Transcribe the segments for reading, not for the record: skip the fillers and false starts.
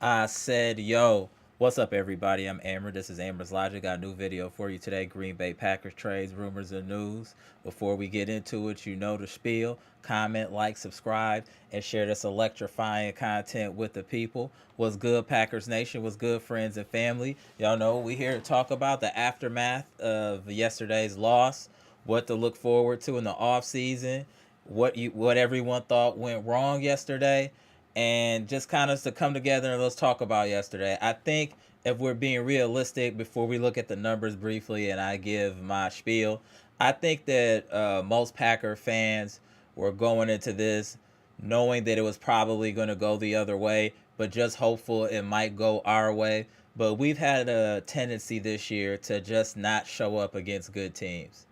I said, yo, what's up, everybody? I'm Amara. This is AmarasLogic. Got a new video for you today. Green Bay Packers trades, rumors, and news. Before we get into it, you know the spiel. Comment, like, subscribe, and share this electrifying content with the people. What's good, Packers Nation? What's good, friends and family? Y'all know we here to talk about the aftermath of yesterday's loss, what to look forward to in the offseason, what everyone thought went wrong yesterday, and just kind of to come together and let's talk about yesterday. I think if we're being realistic, before we look at the numbers briefly and I give my spiel, I think that most Packer fans were going into this knowing that it was probably going to go the other way, but just hopeful it might go our way. But we've had a tendency this year to just not show up against good teams.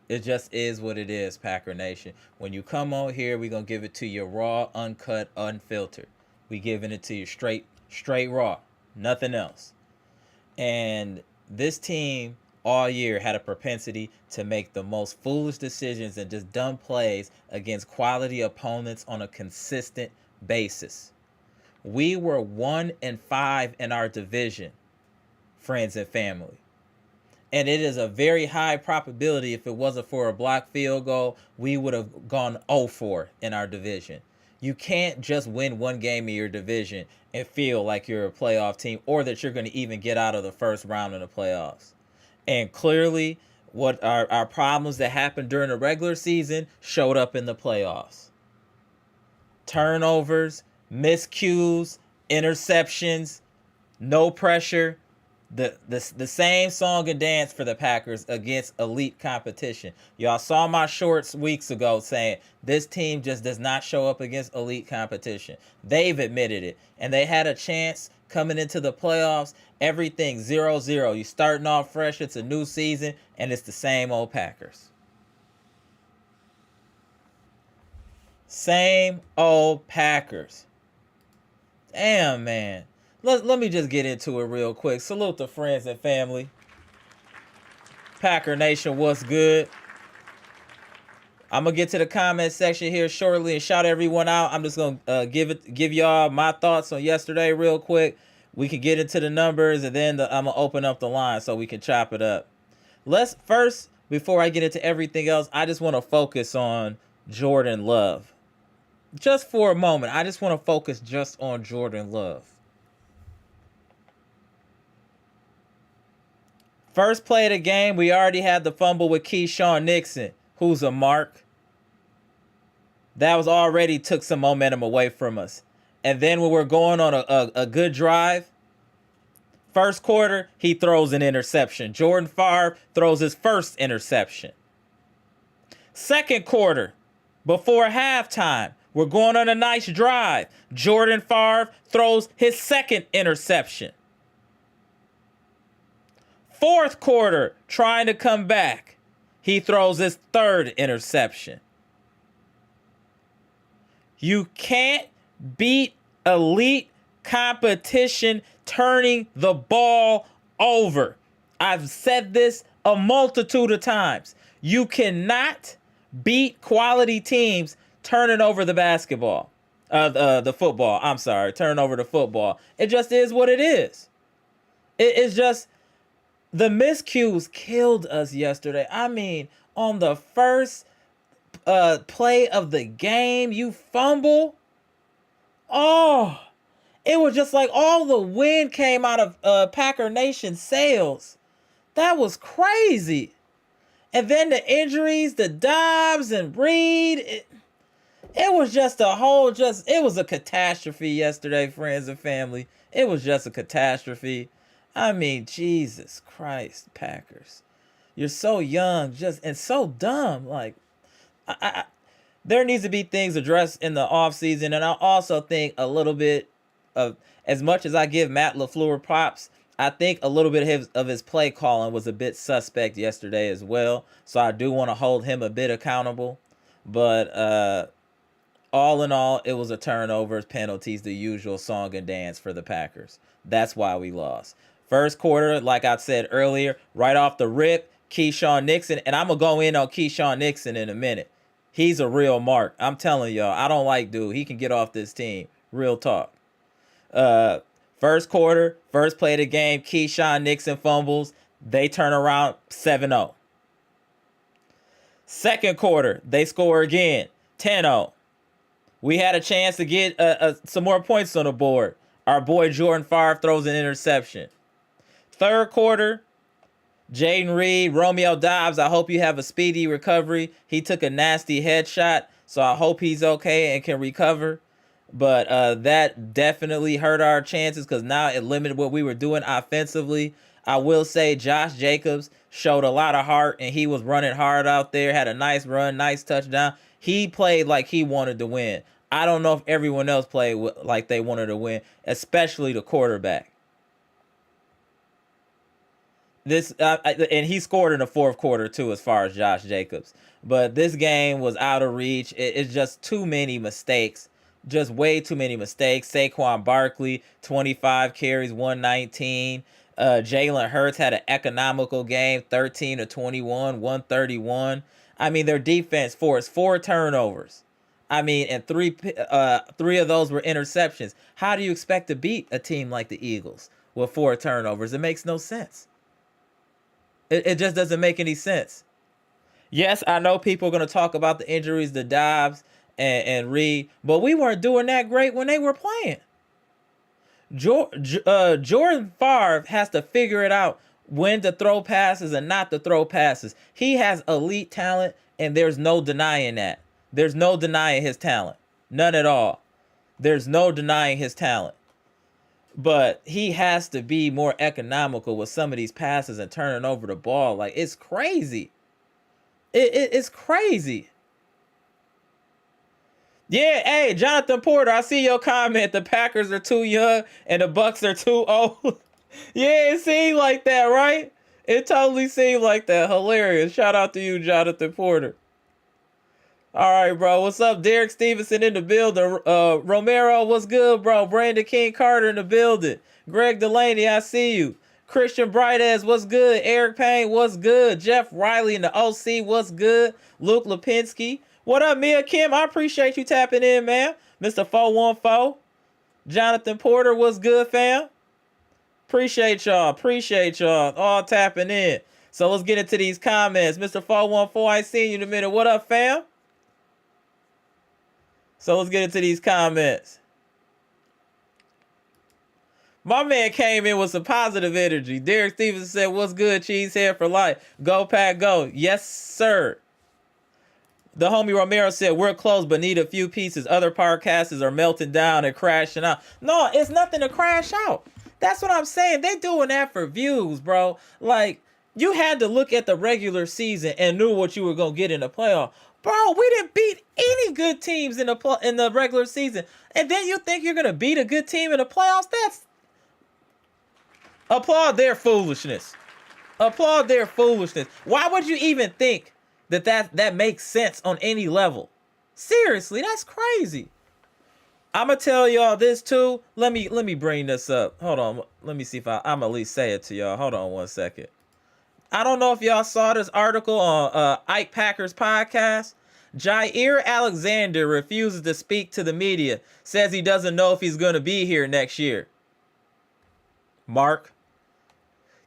It just is what it is, Packer Nation. When you come on here, we're gonna give it to you raw, uncut, unfiltered. We giving it to you straight raw, nothing else. And this team all year had a propensity to make the most foolish decisions and just dumb plays against quality opponents on a consistent basis. We were 1-5 in our division, friends and family. And it is a very high probability, if it wasn't for a blocked field goal, we would have gone 0-4 in our division. You can't just win one game in your division and feel like you're a playoff team or that you're going to even get out of the first round of the playoffs. And clearly, what our problems that happened during the regular season showed up in the playoffs. Turnovers, miscues, interceptions, no pressure. The same song and dance for the Packers against elite competition. Y'all saw my shorts weeks ago saying this team just does not show up against elite competition. They've admitted it. And they had a chance coming into the playoffs. Everything 0-0. You starting off fresh. It's a new season. And it's the same old Packers. Same old Packers. Damn, man. Let me just get into it real quick. Salute to friends and family. Packer Nation, what's good? I'm gonna get to the comment section here shortly and shout everyone out. I'm just gonna give y'all my thoughts on yesterday real quick. We can get into the numbers and then I'm gonna open up the line so we can chop it up. Let's first, before I get into everything else, I just want to focus on Jordan Love. Just for a moment, I just want to focus just on Jordan Love. First play of the game, we already had the fumble with Keyshawn Nixon, who's a mark. That was already took some momentum away from us. And then when we're going on a good drive, first quarter, he throws an interception. Jordan Favre throws his first interception. Second quarter, before halftime, we're going on a nice drive. Jordan Favre throws his second interception. Fourth quarter, trying to come back, he throws his third interception. You can't beat elite competition turning the ball over. I've said this a multitude of times. You cannot beat quality teams turning over the basketball. The football. I'm sorry, turning over the football. It just is what it is. It's just... The miscues killed us yesterday. I mean, on the first play of the game, you fumble. Oh, it was just like all the wind came out of Packer Nation sails. That was crazy. And then the injuries, the Dobbs and Reed, it was just it was a catastrophe yesterday, friends and family. It was just a catastrophe. I mean, Jesus Christ, Packers. You're so young, and so dumb. Like, there needs to be things addressed in the offseason. And I also think a little bit of, as much as I give Matt LaFleur props, I think a little bit of his play calling was a bit suspect yesterday as well. So I do want to hold him a bit accountable. But all in all, it was a turnovers, penalties, the usual song and dance for the Packers. That's why we lost. First quarter, like I said earlier, right off the rip, Keyshawn Nixon. And I'm going to go in on Keyshawn Nixon in a minute. He's a real mark. I'm telling y'all, I don't like dude. He can get off this team. Real talk. First quarter, first play of the game, Keyshawn Nixon fumbles. They turn around 7-0. Second quarter, they score again, 10-0. We had a chance to get some more points on the board. Our boy Jordan Favre throws an interception. Third quarter, Jaden Reed, Romeo Dobbs, I hope you have a speedy recovery. He took a nasty headshot, so I hope he's okay and can recover. But that definitely hurt our chances because now it limited what we were doing offensively. I will say Josh Jacobs showed a lot of heart, and he was running hard out there, had a nice run, nice touchdown. He played like he wanted to win. I don't know if everyone else played like they wanted to win, especially the quarterback. And he scored in the fourth quarter too, as far as Josh Jacobs. But this game was out of reach. It's just too many mistakes. Just way too many mistakes. Saquon Barkley, 25 carries, 119. Jalen Hurts had an economical game, 13 to 21, 131. I mean, their defense forced 4 turnovers. I mean, and three of those were interceptions. How do you expect to beat a team like the Eagles with 4 turnovers? It makes no sense. It just doesn't make any sense. Yes, I know people are going to talk about the injuries to Dobbs and Reed, but we weren't doing that great when they were playing. Jordan Favre has to figure it out when to throw passes and not to throw passes. He has elite talent, and there's no denying that. There's no denying his talent. None at all. There's no denying his talent. But he has to be more economical with some of these passes and turning over the ball. Like, it's crazy. It's crazy. Yeah, hey, Jonathan Porter, I see your comment. The Packers are too young and the Bucks are too old. Yeah, it seemed like that, right? It totally seemed like that. Hilarious. Shout out to you, Jonathan Porter. All right, bro. What's up? Derek Stevenson in the building. Romero, what's good, bro? Brandon King Carter in the building. Greg Delaney, I see you. Christian Brightez, what's good? Eric Payne, what's good? Jeff Riley in the OC, what's good? Luke Lipinski. What up, Mia Kim? I appreciate you tapping in, man. Mr. 414. Jonathan Porter, what's good, fam? Appreciate y'all. Appreciate y'all all tapping in. So let's get into these comments. Mr. 414, I seen you in a minute. What up, fam? So let's get into these comments. My man came in with some positive energy. Derek Stevenson said, what's good, Cheesehead for life? Go, Pack, go. Yes, sir. The homie Romero said, we're close, but need a few pieces. Other podcasters are melting down and crashing out. No, it's nothing to crash out. That's what I'm saying. They doing that for views, bro. Like, you had to look at the regular season and knew what you were going to get in the playoff. Bro, we didn't beat any good teams in the regular season. And then you think you're going to beat a good team in the playoffs? That's... Applaud their foolishness. Applaud their foolishness. Why would you even think that makes sense on any level? Seriously, that's crazy. I'm going to tell y'all this too. Let me bring this up. Hold on. Let me see if I'm at least say it to y'all. Hold on one second. I don't know if y'all saw this article on Ike Packer's podcast. Jair Alexander refuses to speak to the media. Says he doesn't know if he's going to be here next year. Mark.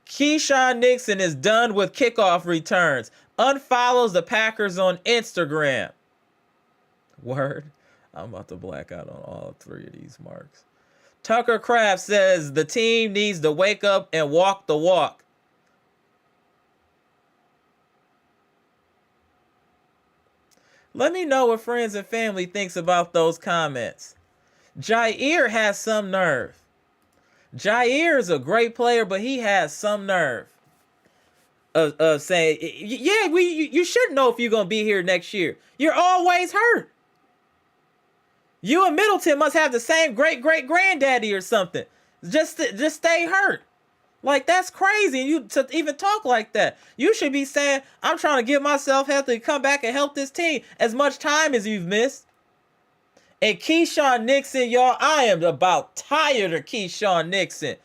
Keyshawn Nixon is done with kickoff returns. Unfollows the Packers on Instagram. Word. I'm about to black out on all 3 of these marks. Tucker Kraft says the team needs to wake up and walk the walk. Let me know what friends and family thinks about those comments. Jair has some nerve. Jair is a great player, but he has some nerve of saying, yeah, you should know if you're going to be here next year. You're always hurt. You and Middleton must have the same great-great-granddaddy or something. Just stay hurt. Like, that's crazy. You to even talk like that. You should be saying, I'm trying to get myself healthy to come back and help this team as much time as you've missed. And Keyshawn Nixon, y'all, I am about tired of Keyshawn Nixon.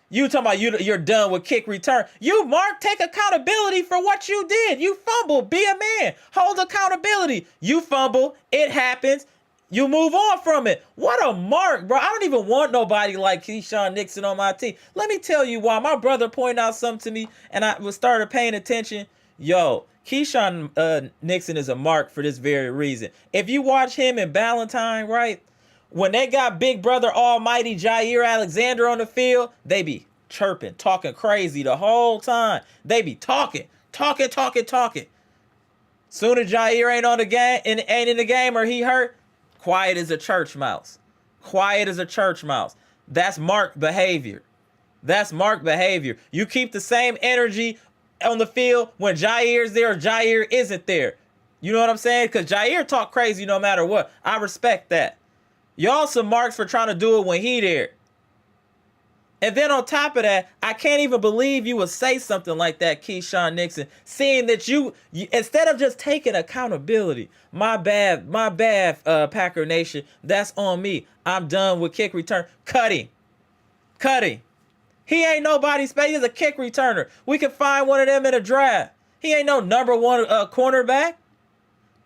You talking about you're done with kick return. You, Mark, take accountability for what you did. You fumbled. Be a man. Hold accountability. You fumble. It happens. You move on from it. What a mark, bro. I don't even want nobody like Keyshawn Nixon on my team. Let me tell you why. My brother pointed out something to me, and I started paying attention. Yo, Keyshawn Nixon is a mark for this very reason. If you watch him and Ballantyne, right, when they got big brother almighty Jair Alexander on the field, they be chirping, talking crazy the whole time. They be talking. Soon as Jair ain't on the game, ain't in the game, or he hurt, quiet as a church mouse. Quiet as a church mouse. That's marked behavior. That's marked behavior. You keep the same energy on the field when Jair's there or Jair isn't there. You know what I'm saying? Because Jair talk crazy no matter what. I respect that. Y'all some marks for trying to do it when he there. And then on top of that, I can't even believe you would say something like that, Keyshawn Nixon, seeing that you instead of just taking accountability, my bad, Packer Nation, that's on me. I'm done with kick return. Cutting. He ain't nobody's space. He's a kick returner. We can find one of them in a draft. He ain't no number one cornerback.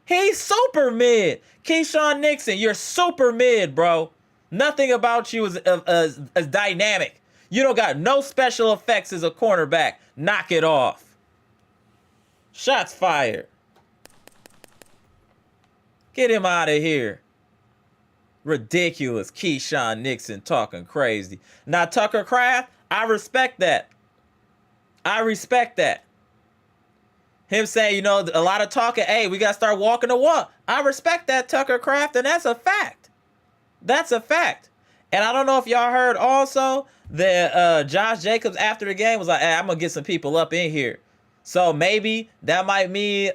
He's super mid. Keyshawn Nixon, you're super mid, bro. Nothing about you is dynamic. You don't got no special effects as a cornerback. Knock it off. Shots fired. Get him out of here. Ridiculous. Keyshawn Nixon talking crazy. Now, Tucker Kraft, I respect that. Him saying, you know, a lot of talking, hey, we got to start walking the walk. I respect that, Tucker Kraft, and that's a fact. That's a fact. And I don't know if y'all heard also that Josh Jacobs after the game was like, hey, I'm going to get some people up in here. So maybe that might mean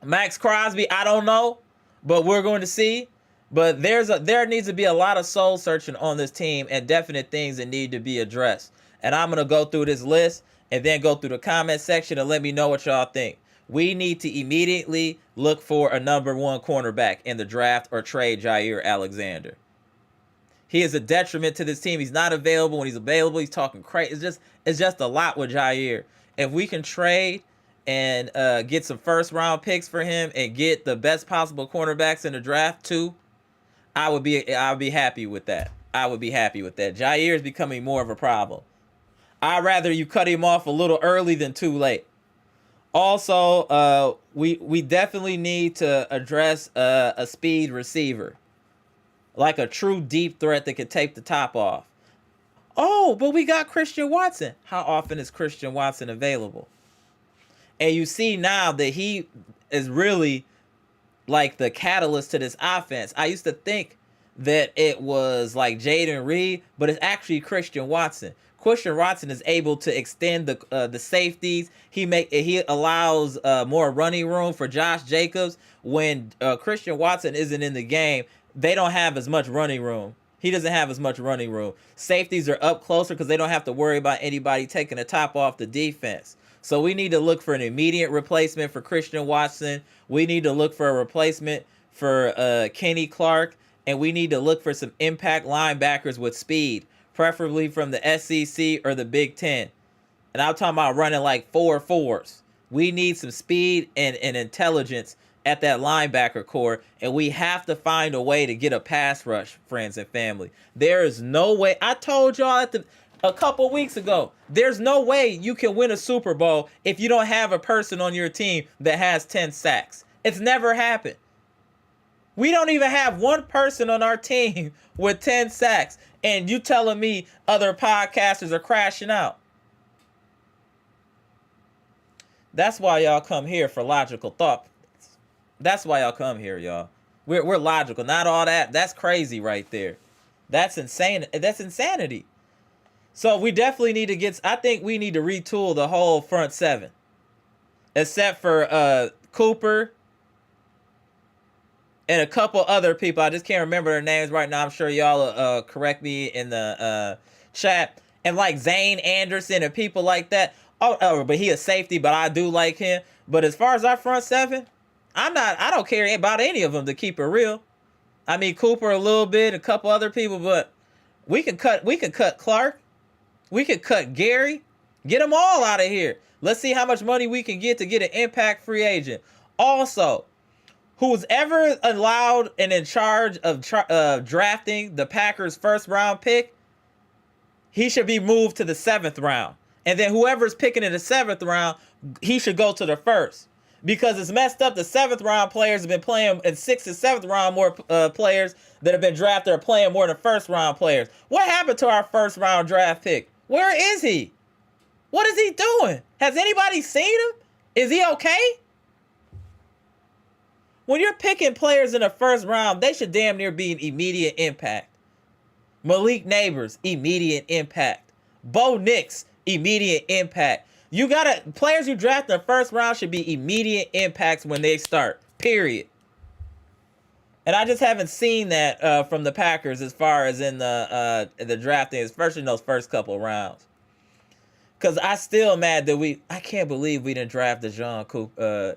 Max Crosby. I don't know, but we're going to see. But there needs to be a lot of soul searching on this team and definite things that need to be addressed. And I'm going to go through this list and then go through the comment section and let me know what y'all think. We need to immediately look for a number one cornerback in the draft or trade Jair Alexander. He is a detriment to this team. He's not available. When he's available, he's talking crazy. It's just a lot with Jair. If we can trade and get some first round picks for him and get the best possible cornerbacks in the draft too, I would be happy with that. Jair is becoming more of a problem. I'd rather you cut him off a little early than too late. Also, we definitely need to address a speed receiver, like a true deep threat that could take the top off. Oh, but we got Christian Watson. How often is Christian Watson available? And you see now that he is really like the catalyst to this offense. I used to think that it was like Jaden Reed, but it's actually Christian Watson. Christian Watson is able to extend the safeties. He allows more running room for Josh Jacobs. When Christian Watson isn't in the game, they don't have as much running room. He doesn't have as much running room. Safeties are up closer because they don't have to worry about anybody taking the top off the defense. So we need to look for an immediate replacement for Christian Watson. We need to look for a replacement for Kenny Clark. And we need to look for some impact linebackers with speed, preferably from the SEC or the Big Ten. And I'm talking about running like 4.4s. We need some speed and intelligence at that linebacker core, and we have to find a way to get a pass rush, friends and family. There is no way. I told y'all a couple weeks ago, there's no way you can win a Super Bowl if you don't have a person on your team that has 10 sacks. It's never happened. We don't even have one person on our team with 10 sacks, and you telling me other podcasters are crashing out. That's why y'all come here for logical thought. That's why y'all come here, y'all. We're logical. Not all that. That's crazy right there. That's insane. That's insanity. So we definitely need to I think we need to retool the whole front seven. Except for Cooper and a couple other people. I just can't remember their names right now. I'm sure y'all will correct me in the chat. And like Zane Anderson and people like that. Oh, but he a safety, but I do like him. But as far as our front seven, I don't care about any of them, to keep it real. I mean, Cooper a little bit, a couple other people, but we could cut Clark. We could cut Gary. Get them all out of here. Let's see how much money we can get to get an impact free agent. Also, who's ever allowed and in charge of drafting the Packers' first round pick, he should be moved to the 7th round. And then whoever's picking in the 7th round, he should go to the 1st. Because it's messed up. The 7th round players have been playing, and 6th and 7th round more players that have been drafted are playing more than 1st round players. What happened to our 1st round draft pick? Where is he? What is he doing? Has anybody seen him? Is he okay? When you're picking players in the 1st round, they should damn near be an immediate impact. Malik Neighbors, immediate impact. Bo Nix, immediate impact. You gotta, players you draft in the 1st round should be immediate impacts when they start, period. And I just haven't seen that from the Packers as far as in the drafting, especially in those first couple of rounds. Because I still mad that I can't believe we didn't draft Deshaun Cooper.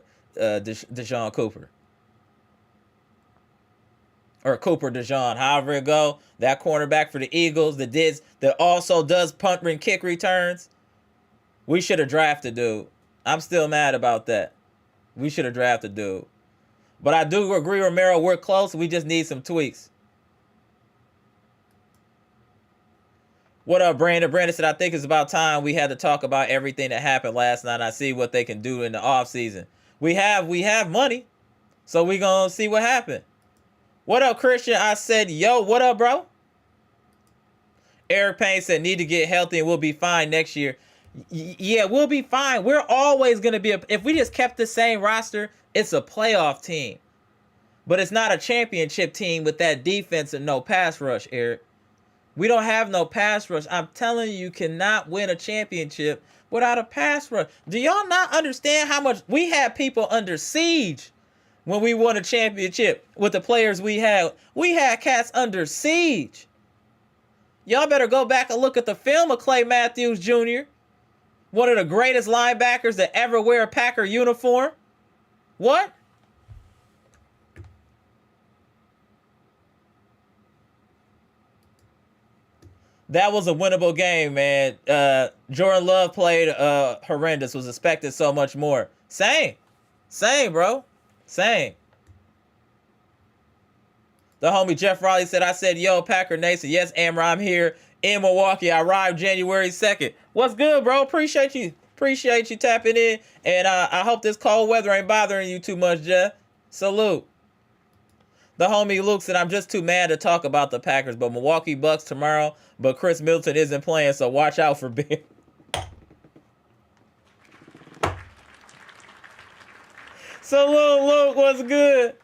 Or Cooper DeJean, however it go. That cornerback for the Eagles that also does punt and kick returns. We should have drafted dude. I'm still mad about that. We should have drafted dude. But I do agree, Romero, we're close. We just need some tweaks. What up, Brandon? Brandon said, I think it's about time we had to talk about everything that happened last night. I see what they can do in the offseason. We have money. So we gonna see what happened. What up, Christian? I said, yo, what up, bro? Eric Payne said, need to get healthy and we'll be fine next year. Yeah, we'll be fine. We're always going to be, if we just kept the same roster, it's a playoff team. But it's not a championship team with that defense and no pass rush, Eric. We don't have no pass rush. I'm telling you, you cannot win a championship without a pass rush. Do y'all not understand how much we had people under siege when we won a championship with the players we had? We had cats under siege. Y'all better go back and look at the film of Clay Matthews Jr., one of the greatest linebackers to ever wear a Packer uniform. What? That was a winnable game, man. Jordan Love played horrendous, was expected so much more. Same, bro. Same. The homie Jeff Raleigh said, I said, yo, Packer Nation. Yes, Amara, I'm here in Milwaukee. I arrived January 2nd. What's good, bro? Appreciate you. Appreciate you tapping in. And I hope this cold weather ain't bothering you too much, Jeff. Salute. The homie Luke said, I'm just too mad to talk about the Packers, but Milwaukee Bucks tomorrow, but Chris Middleton isn't playing, so watch out for Ben. Salute, Luke. What's good?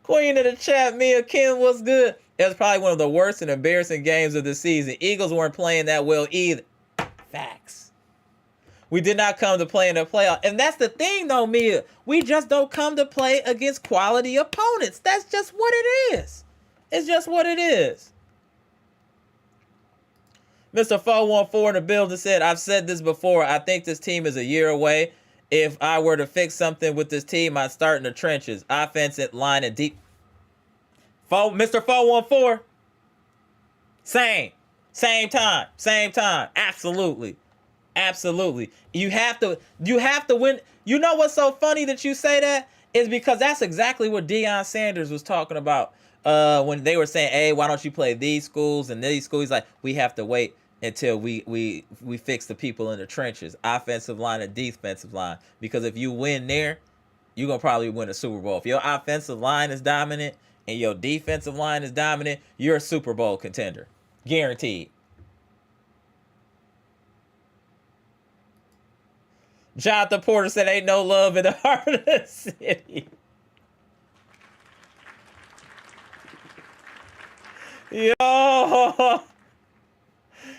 Queen of the chat, Mia Kim, what's good? That was probably one of the worst and embarrassing games of the season. Eagles weren't playing that well either. Facts. We did not come to play in the playoff. And that's the thing, though, Mia. We just don't come to play against quality opponents. That's just what it is. It's just what it is. Mr. 414 in the building said, I've said this before. I think this team is a year away. If I were to fix something with this team, I'd start in the trenches. Offensive line and deep. Mr. 414. Same time. Absolutely. You have to win. You know what's so funny that you say that? Is because that's exactly what Deion Sanders was talking about when they were saying, hey, why don't you play these schools and these schools? He's like, we have to wait until we fix the people in the trenches, offensive line and defensive line. Because if you win there, you're going to probably win a Super Bowl. If your offensive line is dominant and your defensive line is dominant, you're a Super Bowl contender. Guaranteed. Jonathan Porter said, ain't no love in the heart of the city.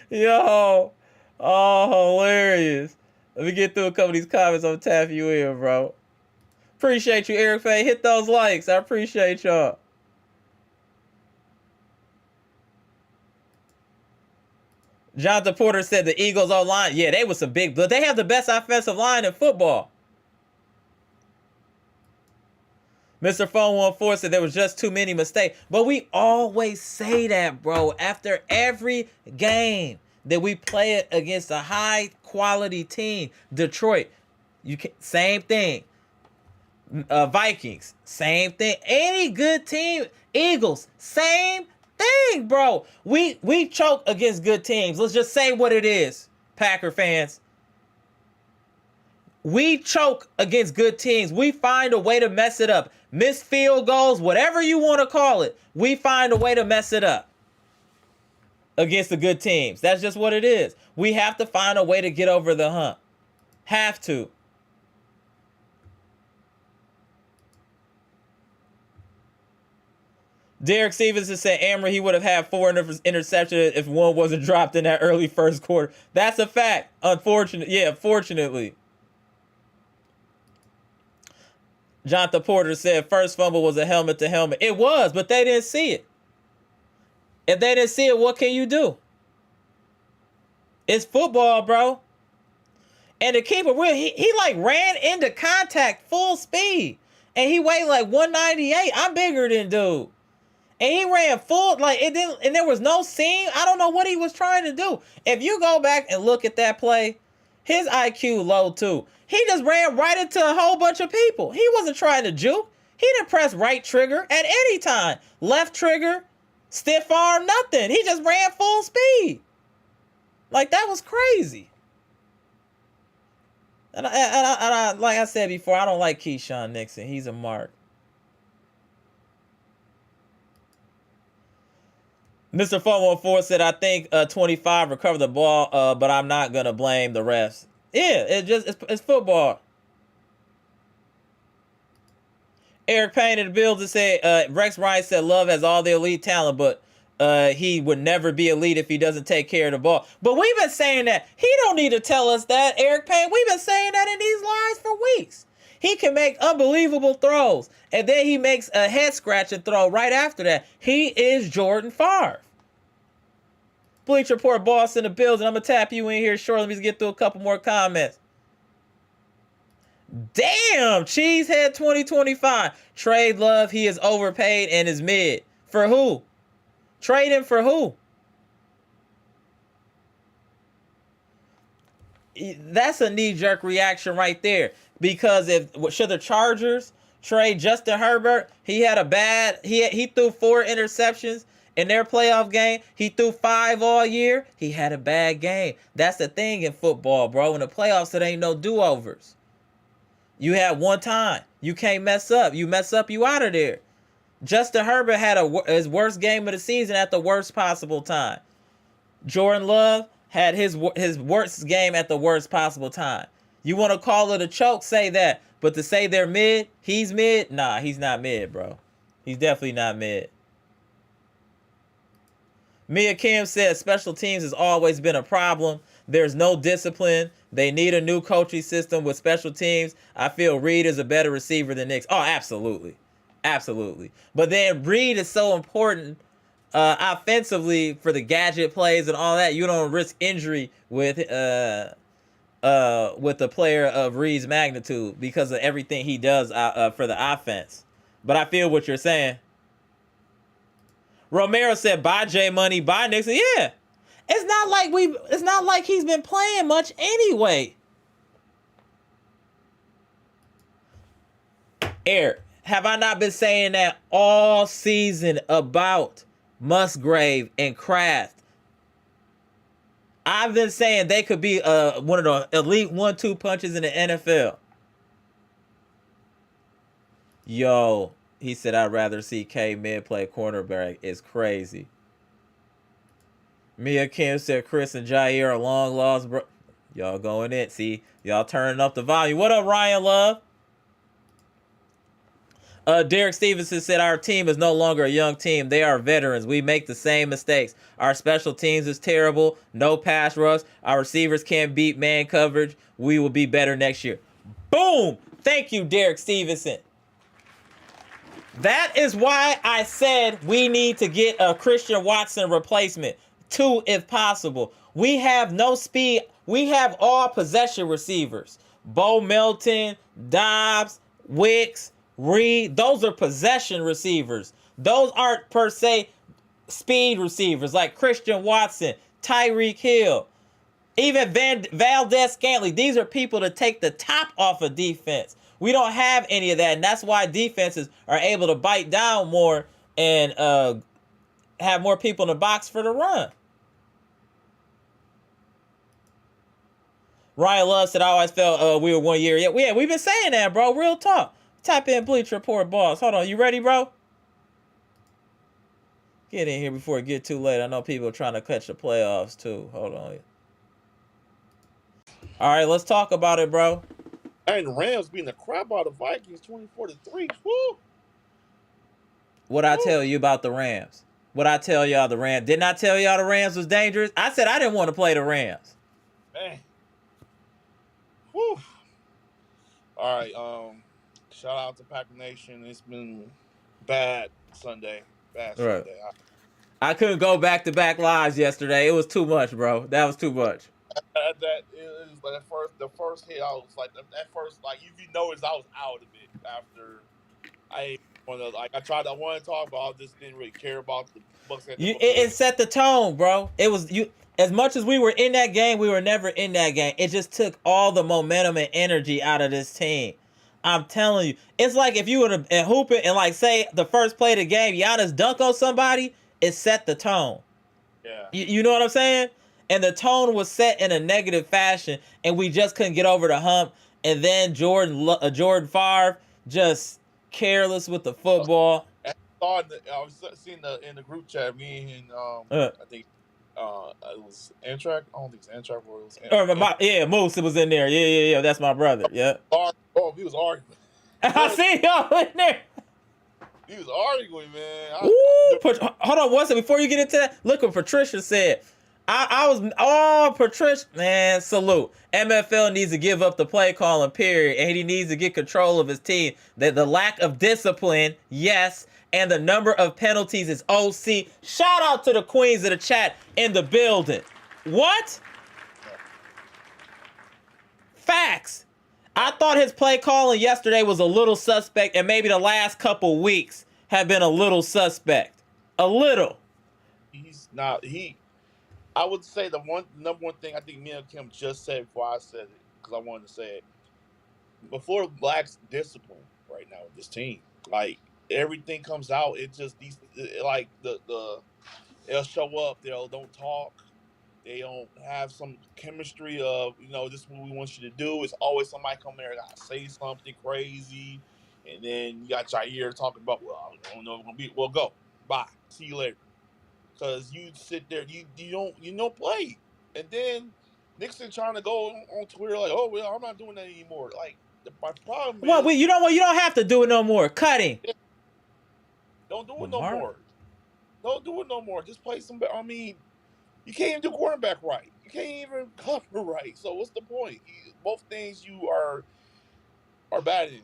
Yo, oh, hilarious. Let me get through a couple of these comments. I'm tapping you in, bro. Appreciate you, Eric Faye. Hit those likes. I appreciate y'all. Jonathan Porter said the Eagles O-line. Yeah, they was some big, but they have the best offensive line in football. Mr. 414 said there was just too many mistakes. But we always say that, bro. After every game that we play it against a high-quality team. Detroit, same thing. Vikings, same thing. Any good team, Eagles, same thing, bro. We choke against good teams. Let's just say what it is, Packer fans. We choke against good teams. We find a way to mess it up. Missed field goals, whatever you want to call it. We find a way to mess it up against the good teams. That's just what it is. We have to find a way to get over the hump. Have to. Derek Stevenson said Amara, he would have had 4 interceptions if one wasn't dropped in that early first quarter. That's a fact. Fortunately. Jonathan Porter said first fumble was a helmet to helmet. It was, but they didn't see it. If they didn't see it, what can you do? It's football, bro. And the keeper, he like ran into contact full speed. And he weighed like 198. I'm bigger than dude. And he ran full, like it didn't, and there was no seam. I don't know what he was trying to do. If you go back and look at that play, his IQ low too. He just ran right into a whole bunch of people. He wasn't trying to juke. He didn't press right trigger at any time. Left trigger, stiff arm, nothing. He just ran full speed. Like, that was crazy. And I like I said before, I don't like Keyshawn Nixon. He's a mark. Mr. 414 said, I think 25 recovered the ball, but I'm not going to blame the refs. Yeah, it's football. Eric Payne in the building said, Rex Ryan said Love has all the elite talent, but he would never be elite if he doesn't take care of the ball. But we've been saying that. He don't need to tell us that, Eric Payne. We've been saying that in these lives for weeks. He can make unbelievable throws, and then he makes a head-scratching throw right after that. He is Jordan Favre. Bleacher Report boss in the building. I'm going to tap you in here shortly. Let me just get through a couple more comments. Damn, Cheesehead 2025. Trade Love. He is overpaid and is mid. For who? Trade him for who? That's a knee-jerk reaction right there. Because should the Chargers trade Justin Herbert? He had a bad, he threw 4 interceptions in their playoff game. He threw 5 all year. He had a bad game. That's the thing in football, bro. In the playoffs, it ain't no do-overs. You had one time. You can't mess up. You mess up, you out of there. Justin Herbert had his worst game of the season at the worst possible time. Jordan Love had his worst game at the worst possible time. You want to call it a choke, say that. But to say they're mid, he's mid? Nah, he's not mid, bro. He's definitely not mid. Mia Kim said special teams has always been a problem. There's no discipline. They need a new coaching system with special teams. I feel Reed is a better receiver than Nix. Oh, absolutely. Absolutely. But then Reed is so important offensively for the gadget plays and all that. You don't risk injury with a player of Reed's magnitude because of everything he does for the offense. But I feel what you're saying. Romero said, "Buy J Money, buy Nixon." Yeah, it's not like he's been playing much anyway. Eric, have I not been saying that all season about Musgrave and Kraft? I've been saying they could be one of the elite 1-2 punches in the NFL. Yo, he said, I'd rather see K Mid play cornerback. It's crazy. Mia Kim said Chris and Jair are long lost, bro. Y'all going in. See, y'all turning up the volume. What up, Ryan Love? Derek Stevenson said, our team is no longer a young team. They are veterans. We make the same mistakes. Our special teams is terrible. No pass rush. Our receivers can't beat man coverage. We will be better next year. Boom! Thank you, Derek Stevenson. That is why I said we need to get a Christian Watson replacement. 2, if possible. We have no speed. We have all possession receivers. Bo Melton, Dobbs, Wicks, Reed, those are possession receivers. Those aren't per se speed receivers like Christian Watson, Tyreek Hill, even Valdez Scantling. These are people to take the top off of defense. We don't have any of that, and that's why defenses are able to bite down more and have more people in the box for the run. Ryan Love said, I always felt we were 1 year. Yeah, we've been saying that, bro. Real talk. Type in Bleacher Report boss. Hold on. You ready, bro? Get in here before it get too late. I know people are trying to catch the playoffs, too. Hold on. All right, let's talk about it, bro. And the Rams beating the crap out of the Vikings 24-3. Woo! What I tell you about the Rams? What I tell y'all the Rams? Didn't I tell y'all the Rams was dangerous? I said I didn't want to play the Rams. Man. Woo. All right. Shout out to Packer Nation. It's been bad Sunday. Sunday. I couldn't go back-to-back lives yesterday. It was too much, bro. That was too much. That is like the first hit. I was like that first, like, if you noticed, I was out of it after I wanted to talk, but I just didn't really care about the Bucks. It set the tone, bro. It was you. As much as we were in that game, we were never in that game. It just took all the momentum and energy out of this team. I'm telling you, it's like if you would have hoop it and like say the first play of the game, Giannis dunk on somebody, it set the tone. Yeah. You know what I'm saying? And the tone was set in a negative fashion, and we just couldn't get over the hump. And then Jordan Favre just careless with the football. I was seeing in the group chat, me and I think it was Amtrak. I don't think it's Amtrak, or it was Moose was in there. Yeah. That's my brother. Yeah. Oh, he was arguing. I see y'all in there. He was arguing, man. Hold on one second. Before you get into that, look what Patricia said. Patricia, man, salute. MFL needs to give up the play calling, period, and he needs to get control of his team. The lack of discipline, yes, and the number of penalties is OC. Shout out to the queens of the chat in the building. What? Facts. I thought his play calling yesterday was a little suspect, and maybe the last couple weeks have been a little suspect. A little. I would say the number one thing I think me and Kim just said before I said it, because I wanted to say it, before lacks discipline right now with this team. Like, everything comes out, it just they'll show up, they'll don't talk, they don't have some chemistry of, this is what we want you to do. It's always somebody come there and say something crazy, and then you got Jair talking about, well, I don't know if it's gonna be. Well, go, bye, see you later. Because you sit there, you don't play, and then Nixon trying to go on Twitter like, oh well, I'm not doing that anymore. Like, my problem is, well, you don't have to do it no more. Cutting. Don't do it no more. Don't do it no more. Just play some. I mean, you can't even do quarterback right. You can't even cover right. So what's the point? Both things you are bad in.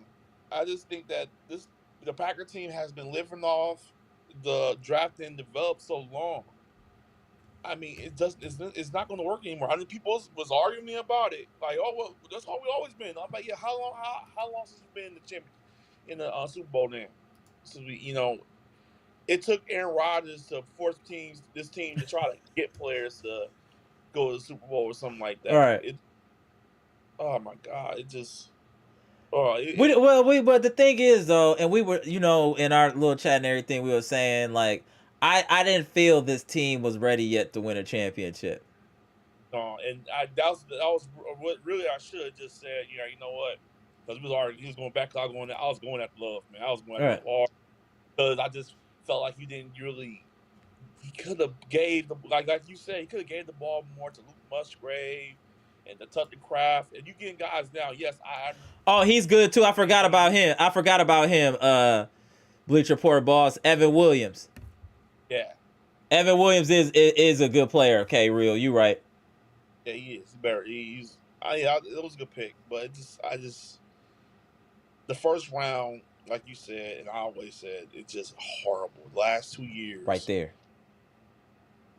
I just think that the Packer team has been living off the draft and developed so long. I mean, it's not going to work anymore. I mean, people was arguing me about it, like, oh well, that's how we always been. I'm like, yeah, how long since we've been in the champion in the Super Bowl then? So it took Aaron Rodgers to force this team to try to get players to go to the Super Bowl or something like that. All right. Oh my God, it just. But the thing is though, and we were, in our little chat and everything, we were saying like, I didn't feel this team was ready yet to win a championship. No, and that was what really I should have just said. You know what? Because he was going back. I was going at Love, man. I was going at Love because I just felt like he didn't really. He could have gave like you said, he could have gave the ball more to Luke Musgrave and the Tucker Craft, and you getting guys now. Yes, Oh, he's good too. I forgot about him. Bleacher Report boss Evan Williams. Yeah, Evan Williams is a good player. Okay, real, you right. Yeah, he is better. It was a good pick, but the first round, like you said, and I always said, it's just horrible. The last 2 years, right there.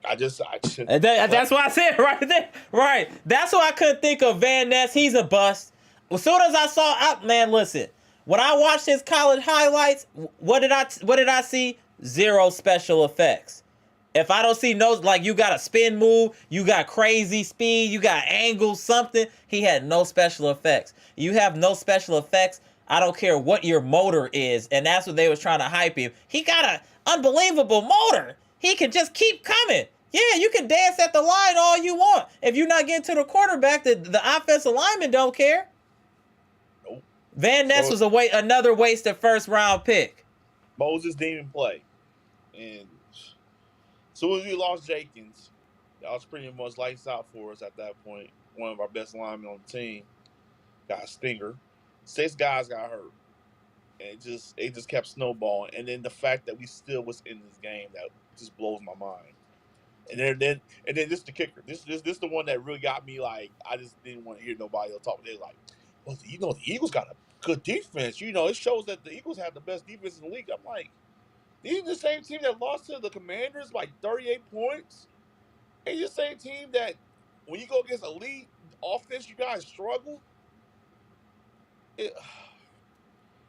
That's what I said right there. Right. That's why I couldn't think of Van Ness. He's a bust. As soon as I saw man, listen. When I watched his college highlights, what did I see? Zero special effects. If I don't see you got a spin move, you got crazy speed, you got angles, something. He had no special effects. You have no special effects. I don't care what your motor is. And that's what they was trying to hype him. He got an unbelievable motor. He can just keep coming. Yeah, you can dance at the line all you want. If you're not getting to the quarterback, the offensive lineman don't care. Nope. Van Ness was another wasted first-round pick. Moses didn't even play. And as soon as we lost Jenkins, that was pretty much lights out for us at that point. One of our best linemen on the team got a stinger. 6 guys got hurt. And it just kept snowballing. And then the fact that we still was in this game, that just blows my mind. And then this is the kicker. This the one that really got me. Like, I just didn't want to hear nobody else talk. They're like, well, the Eagles got a good defense. It shows that the Eagles have the best defense in the league. I'm like, these are the same team that lost to the Commanders by 38 points. And the same team that when you go against elite offense, you guys struggle.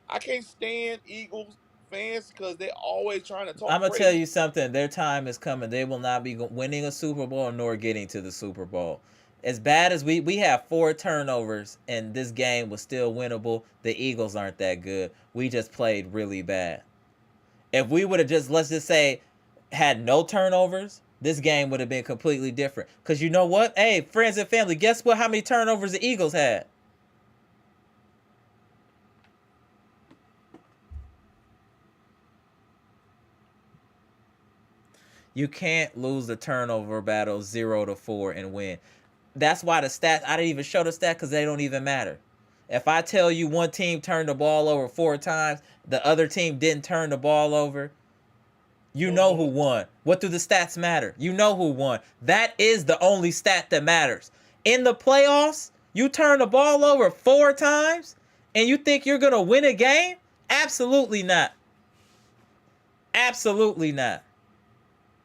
I can't stand Eagles fans because they're always trying to talk. I'm gonna tell you something. Their time is coming. They will not be winning a Super Bowl nor getting to the Super Bowl. As bad as we have 4 turnovers and this game was still winnable, the Eagles aren't that good. We just played really bad. If we would have just, let's just say, had no turnovers, this game would have been completely different. Because you know what? Hey, friends and family, guess what? How many turnovers the Eagles had? You can't lose the turnover battle 0-4 and win. That's why the stats, I didn't even show the stat because they don't even matter. If I tell you one team turned the ball over 4 times, the other team didn't turn the ball over, you know who won. What do the stats matter? You know who won. That is the only stat that matters. In the playoffs, you turn the ball over 4 times and you think you're going to win a game? Absolutely not. Absolutely not.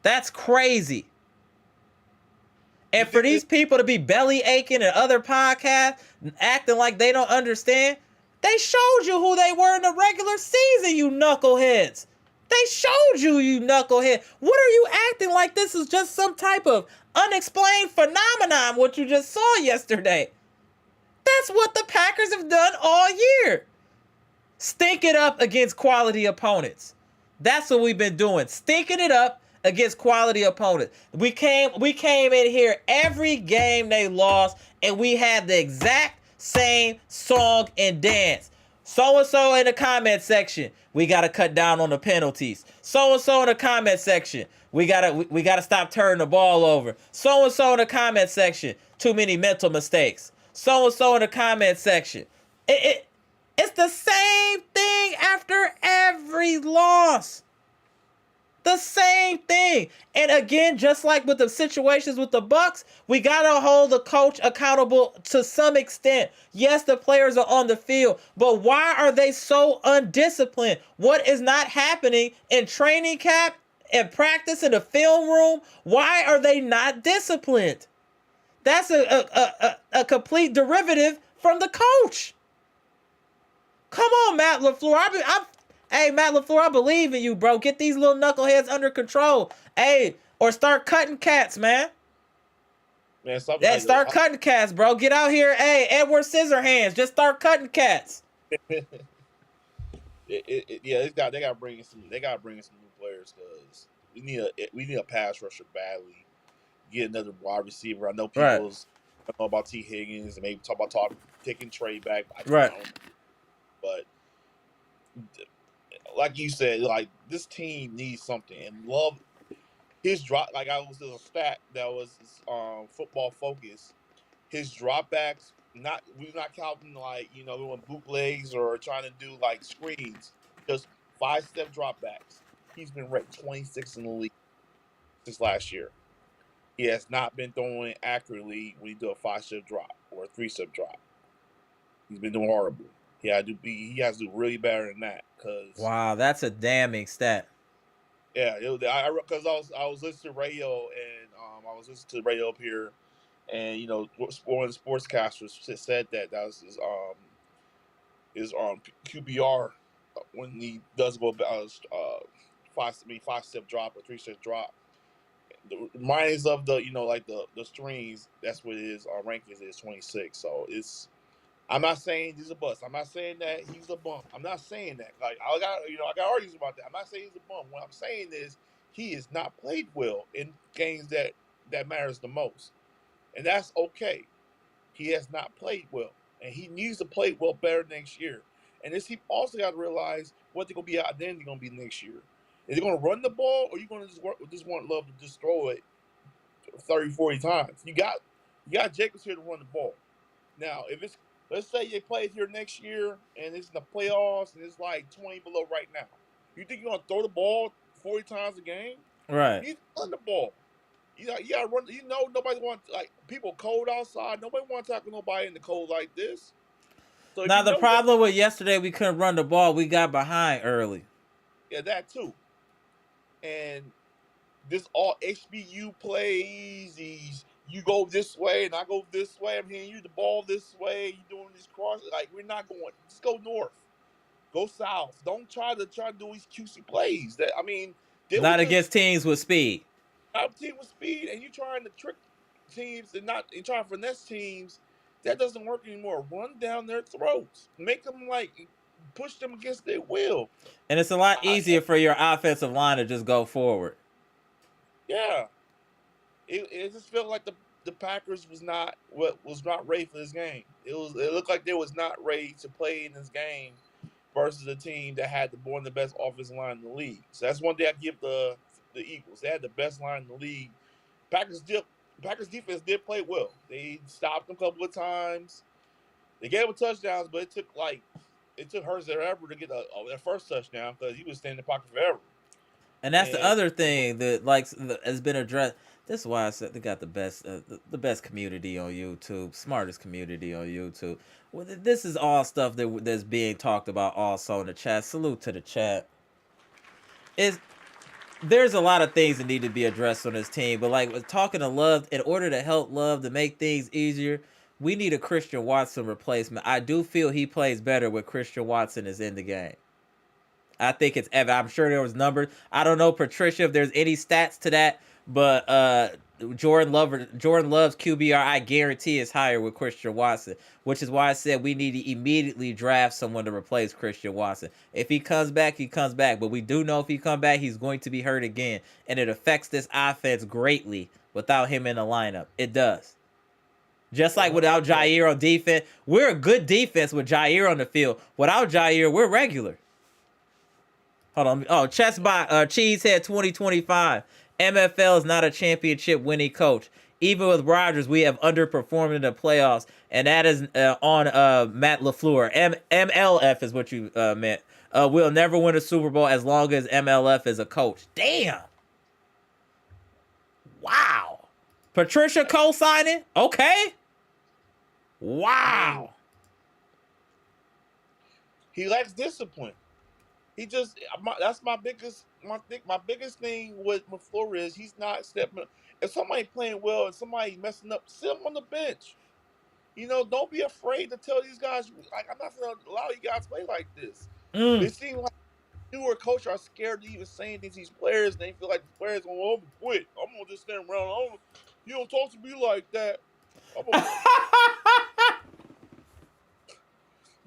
That's crazy. And for these people to be belly aching and other podcasts acting like they don't understand, they showed you who they were in the regular season, you knuckleheads. They showed you, you knucklehead. What are you acting like this is just some type of unexplained phenomenon, what you just saw yesterday? That's what the Packers have done all year. Stink it up against quality opponents. That's what we've been doing. Stinking it up against quality opponents. We came in here every game they lost, and we had the exact same song and dance. So-and-so in the comment section, we got to cut down on the penalties. So-and-so in the comment section, we gotta stop turning the ball over. So-and-so in the comment section, too many mental mistakes. So-and-so in the comment section. It's the same thing after every loss. The same thing. And again, just like with the situations with the Bucks, we got to hold the coach accountable to some extent. Yes, the players are on the field, but why are they so undisciplined? What is not happening in training camp and practice in the film room? Why are they not disciplined? That's a complete derivative from the coach. Come on, Matt LaFleur. Hey, Matt LaFleur, I believe in you, bro. Get these little knuckleheads under control. Hey, or start cutting cats, man. Man, start cutting cats, bro. Get out here. Hey, Edward Scissorhands. Just start cutting cats. Yeah, they got to bring in some new players because we need a pass rusher badly. Get another wide receiver. I know people don't know about T. Higgins and maybe talk about taking Trey back. I don't know. But like you said, like this team needs something. And Love, his drop, like there's a stat that was Football Focus. His dropbacks, we're not counting like doing bootlegs or trying to do like screens. Just 5-step dropbacks. He's been ranked 26 in the league since last year. He has not been throwing accurately when you do a 5-step drop or a 3-step drop. He's been doing horrible. He has to do really better than that. Wow, that's a damning stat. Yeah, because I was listening to radio and I was listening to the radio up here, and one of the sportscasters said that was his QBR when he does go about 5-step drop or 3-step drop. The minus of the like the strings, that's what his rankings is 26. So it's I'm not saying he's a bust. I'm not saying that he's a bum. I'm not saying that. Like I got arguments about that. I'm not saying he's a bum. What I'm saying is he has not played well in games that matters the most, and that's okay. He has not played well, and he needs to play well better next year. And this he also got to realize what they're gonna be identity gonna be next year. Is they gonna run the ball, or you gonna just want Love to just throw it 30, 40 times? You got Jacobs here to run the ball. Now, if it's let's say they play here next year and it's in the playoffs and it's like 20 below right now, you think you're gonna throw the ball 40 times a game? Right. You need to run the ball. You gotta run. You know nobody wants like people cold outside. Nobody wants to talk to nobody in the cold like this. So if Now you the know you got problem with yesterday, we couldn't run the ball. We got behind early. yeah, that too, and this all HBU plays. These you go this way and I go this way. I'm hitting you the ball this way. You doing these crosses like we're not going. Just go north. Go south. Don't try to do these QC plays. That I mean, did we Not just against teams with speed. out team with speed and you trying to trick teams and trying to finesse teams? That doesn't work anymore. Run down their throats. Make them like push them against their will. And it's a lot easier for your offensive line to just go forward. Yeah, it just felt like the Packers was not ready for this game. It looked like they was not ready to play in this game versus a team that had one of the best offensive line in the league. So that's one thing I give the Eagles. They had the best line in the league. Packers did Packers defense did play well. They stopped them a couple of times. They gave them touchdowns, but it took Hurts forever to get their first touchdown because he was staying in the pocket forever. And that's the And other thing that like has been addressed. This is why I said they got the best community on YouTube, smartest community on YouTube. Well, this is all stuff that's being talked about also in the chat. Salute to the chat. Is there's a lot of things that need to be addressed on this team, but like with talking to Love, in order to help Love to make things easier, we need a Christian Watson replacement. I do feel he plays better when Christian Watson is in the game. I think it's Evan. I'm sure there was numbers. I don't know, Patricia, if there's any stats to that, but Jordan Love's QBR, I guarantee, is higher with Christian Watson, which is why I said we need to immediately draft someone to replace Christian Watson. If he comes back, he comes back, but we do know if he comes back, he's going to be hurt again, and it affects this offense greatly without him in the lineup. It does. Just like without Jair on defense, we're a good defense with Jair on the field. Without Jair, we're regular. Hold on. Oh, Chess by Cheesehead 2025. MFL is not a championship winning coach. Even with Rodgers, we have underperformed in the playoffs, and that is on Matt LaFleur. MLF is what you meant. We'll never win a Super Bowl as long as MLF is a coach. Damn. Wow. Patricia co-signing? Okay. Wow. He lacks discipline. He just that's my biggest thing with LaFleur is he's not stepping. If somebody playing well and somebody messing up, sit him on the bench. Don't be afraid to tell these guys. Like I'm not going to allow you guys to play like this. But it seems like newer coaches are scared to even saying things to these players. And they feel like the players going, "Oh, I'm gonna quit. I'm gonna just stand around. You don't talk to me like that.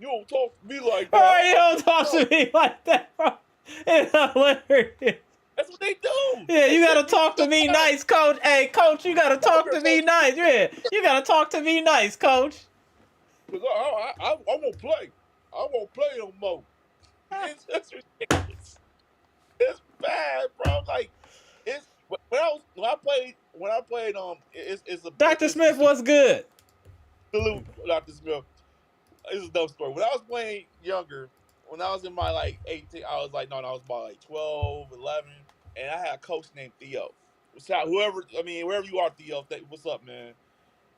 You don't talk to me like that." Oh, you don't talk to me like that, bro. It's hilarious. That's what they do. Yeah, you gotta talk to me nice, coach. Hey, coach, you gotta talk to me nice. Yeah, you gotta talk to me nice, coach. I won't play. I won't play no more. It's ridiculous. It's bad, bro. Like it's when I played it's a Dr. Smith, what's good? salute Dr. Smith. It's a dumb story. When I was playing younger, when I was in my like 18, I was like, no, I was about like 12, 11, and I had a coach named Theo. Wherever you are, Theo, what's up, man?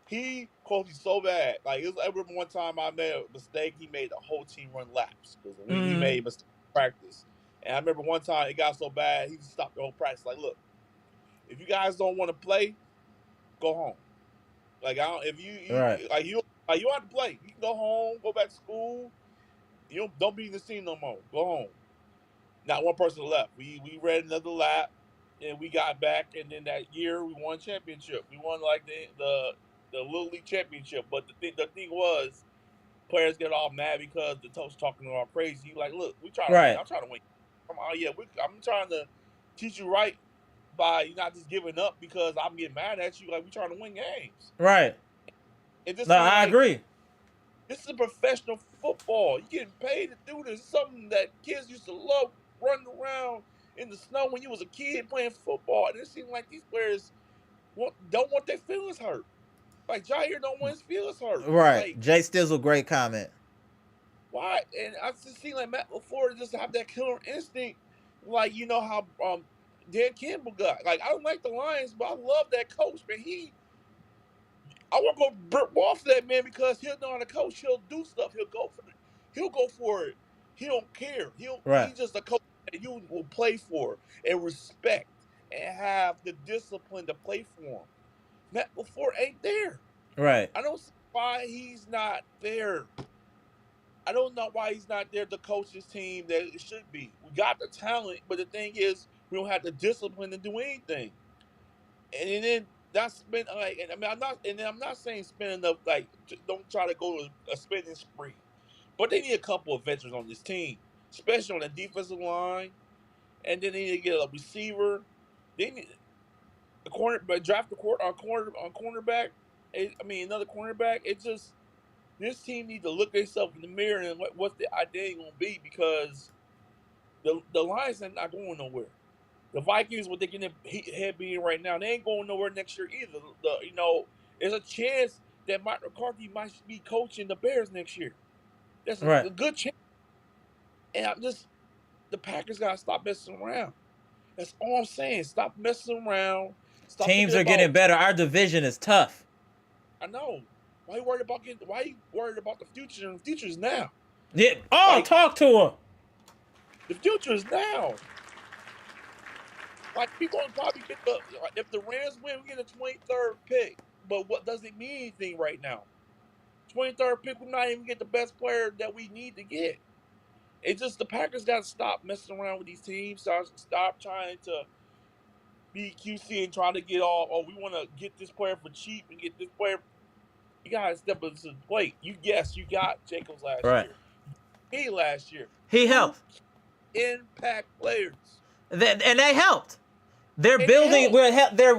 He coached me so bad. Like, I remember one time I made a mistake. He made the whole team run laps because we made mistakes in practice. And I remember one time it got so bad, he stopped the whole practice. Like, look, if you guys don't want to play, go home. Like, I don't. If Right. you don't have to play. You can go home, go back to school. You don't be in this team no more. Go home. Not one person left. We ran another lap, and we got back. And then that year we won championship. We won like the Little League championship. But the thing was, players get all mad because the coach talking all crazy. You like, look, we trying to win. Right. I'm trying to win. Come on, yeah, I'm trying to teach you right by you not just giving up because I'm getting mad at you. Like, we trying to win games. Right. It just No, seems I like agree. this is a professional football. You're getting paid to do this. It's something that kids used to love running around in the snow when you was a kid playing football. And it seems like these players don't want their feelings hurt. Like Jair don't want his feelings hurt. Right. Like Jay Stizzle, great comment. why? And I just seen like Matt LaFleur just have that killer instinct. Like you know how Dan Campbell got. Like I don't like the Lions, but I love that coach. Man, I want to go Burt Wolf that man because he'll know how to coach. He'll do stuff. He'll go for it. He'll go for it. He don't care. Right. He's just a coach that you will play for and respect and have the discipline to play for him. Matt LaFleur ain't there. Right. I don't see why he's not there. I don't know why he's not there to coach his team that it should be. We got the talent, but the thing is, we don't have the discipline to do anything. And then that's been like, and I mean, I'm not saying spending up like, don't try to go to a spending spree, but they need a couple of veterans on this team, especially on the defensive line, and then they need to get a receiver. They need a corner, but draft cornerback. Another cornerback. It's just this team needs to look themselves in the mirror and what's the identity going to be because the Lions are not going nowhere. The Vikings, what they get their head being right now, they ain't going nowhere next year either. There's a chance that Mike McCarthy might be coaching the Bears next year. That's Right. a good chance. And the Packers got to stop messing around. That's all I'm saying. Stop messing around. Stop Teams are getting better. Our division is tough. I know. Why you worried about the future? And the future is now. Yeah. Oh, talk to him. The future is now. Like people will probably get if the Rams win, we get a 23rd pick. But what does it mean anything right now? 23rd pick, we not even get the best player that we need to get. It's just the Packers got to stop messing around with these teams. Stop trying to be QC and trying to get we want to get this player for cheap and get this player. You got to step up to the plate. You got Jacobs last year. Last year. He helped. Impact players. And they helped. They're building. They're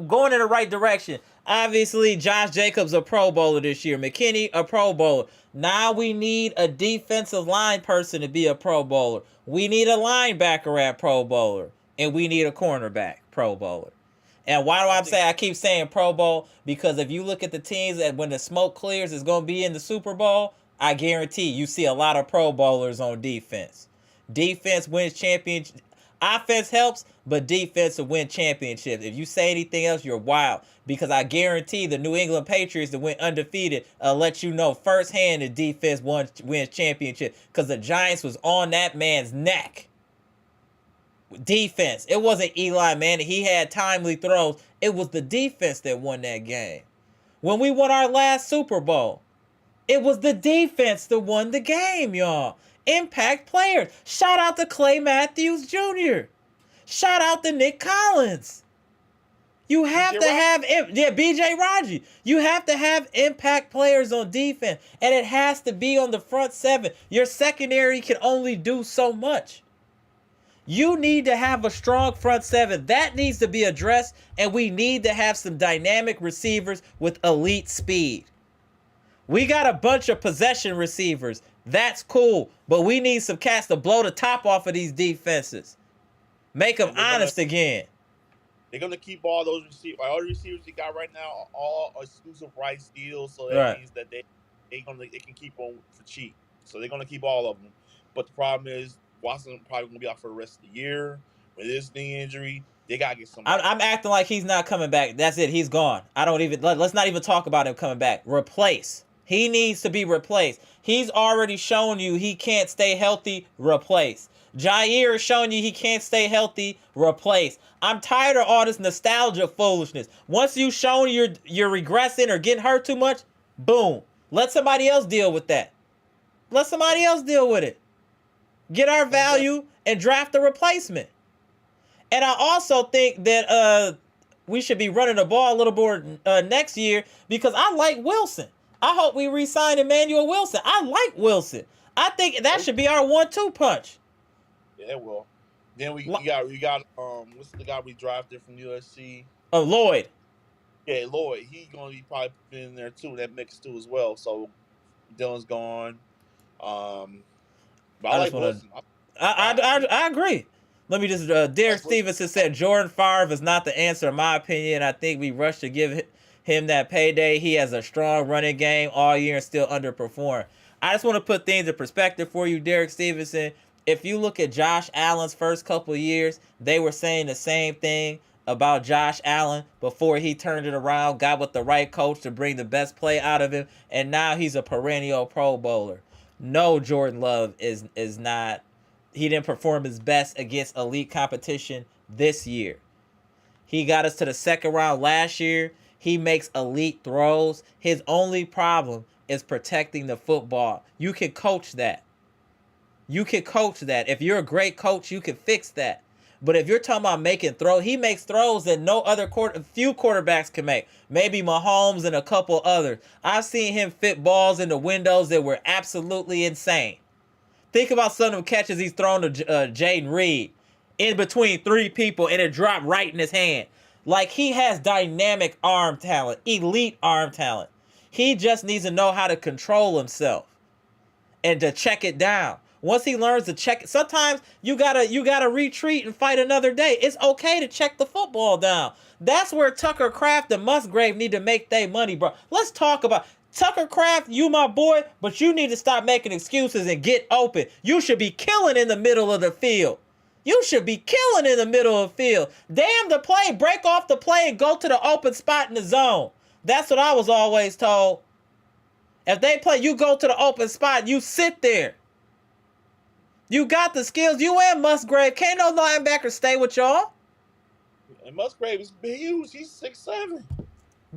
going in the right direction. Obviously, Josh Jacobs a Pro Bowler this year. McKinney a Pro Bowler. Now we need a defensive line person to be a Pro Bowler. We need a linebacker at Pro Bowler, and we need a cornerback Pro Bowler. And why do I keep saying Pro Bowl? Because if you look at the teams that when the smoke clears is going to be in the Super Bowl, I guarantee you see a lot of Pro Bowlers on defense. Defense wins championships. Offense helps, but defense will win championships. If you say anything else, you're wild. Because I guarantee the New England Patriots that went undefeated let you know firsthand the defense wins championship. Because the Giants was on that man's neck. Defense. It wasn't Eli Manning. He had timely throws. It was the defense that won that game. When we won our last Super Bowl, it was the defense that won the game, y'all. Impact players. Shout out to Clay Matthews Jr. Shout out to Nick Collins. You have to have, B.J. Raji. You have to have impact players on defense, and it has to be on the front seven. Your secondary can only do so much. You need to have a strong front seven. That needs to be addressed, and we need to have some dynamic receivers with elite speed. We got a bunch of possession receivers. That's cool, but we need some cats to blow the top off of these defenses. Make them honest again. They're going to keep all those receivers. All the receivers they got right now are all exclusive rights deals, so that means that they can keep them for cheap. So they're going to keep all of them. But the problem is Watson probably going to be out for the rest of the year with this knee injury. They got to get somebody. I'm acting like he's not coming back. That's it. He's gone. Let's not even talk about him coming back. Replace. He needs to be replaced. He's already shown you he can't stay healthy. Replace. Jair is showing you he can't stay healthy. Replace. I'm tired of all this nostalgia foolishness. Once you've shown you're regressing or getting hurt too much, boom. Let somebody else deal with that. Let somebody else deal with it. Get our value and draft a replacement. And I also think that we should be running the ball a little more next year because I like Wilson. I hope we re-sign Emmanuel Wilson. I like Wilson. I think that should be our 1-2 punch. Yeah, well. Then we got what's the guy we drafted from USC? Lloyd. Yeah, Lloyd. He's gonna be probably in there too. That mix too as well. So Dylan's gone. But I like Wilson. I agree. Let me just Derek Stevenson said Jordan Favre is not the answer in my opinion. I think we rushed to give him that payday. He has a strong running game all year and still underperform. I just want to put things in perspective for you, Derek Stevenson. If you look at Josh Allen's first couple of years, they were saying the same thing about Josh Allen before he turned it around, got with the right coach to bring the best play out of him, and now he's a perennial Pro Bowler. No, Jordan Love is not. He didn't perform his best against elite competition this year. He got us to the second round last year. He makes elite throws. His only problem is protecting the football. You can coach that. You can coach that. If you're a great coach, you can fix that. But if you're talking about making throws, he makes throws that no other few quarterbacks can make. Maybe Mahomes and a couple others. I've seen him fit balls into windows that were absolutely insane. Think about some of the catches he's thrown to Jaden Reed in between three people and it dropped right in his hand. Like, he has dynamic arm talent, elite arm talent. He just needs to know how to control himself and to check it down. Once he learns to check it, sometimes you gotta retreat and fight another day. It's okay to check the football down. That's where Tucker Kraft and Musgrave need to make their money, bro. Let's talk about Tucker Kraft, you my boy, but you need to stop making excuses and get open. You should be killing in the middle of the field. You should be killing in the middle of the field. Damn the play, break off the play and go to the open spot in the zone. That's what I was always told. If they play, you go to the open spot and you sit there. You got the skills. You and Musgrave. Can't no linebacker stay with y'all. And Musgrave is huge. He's 6'7".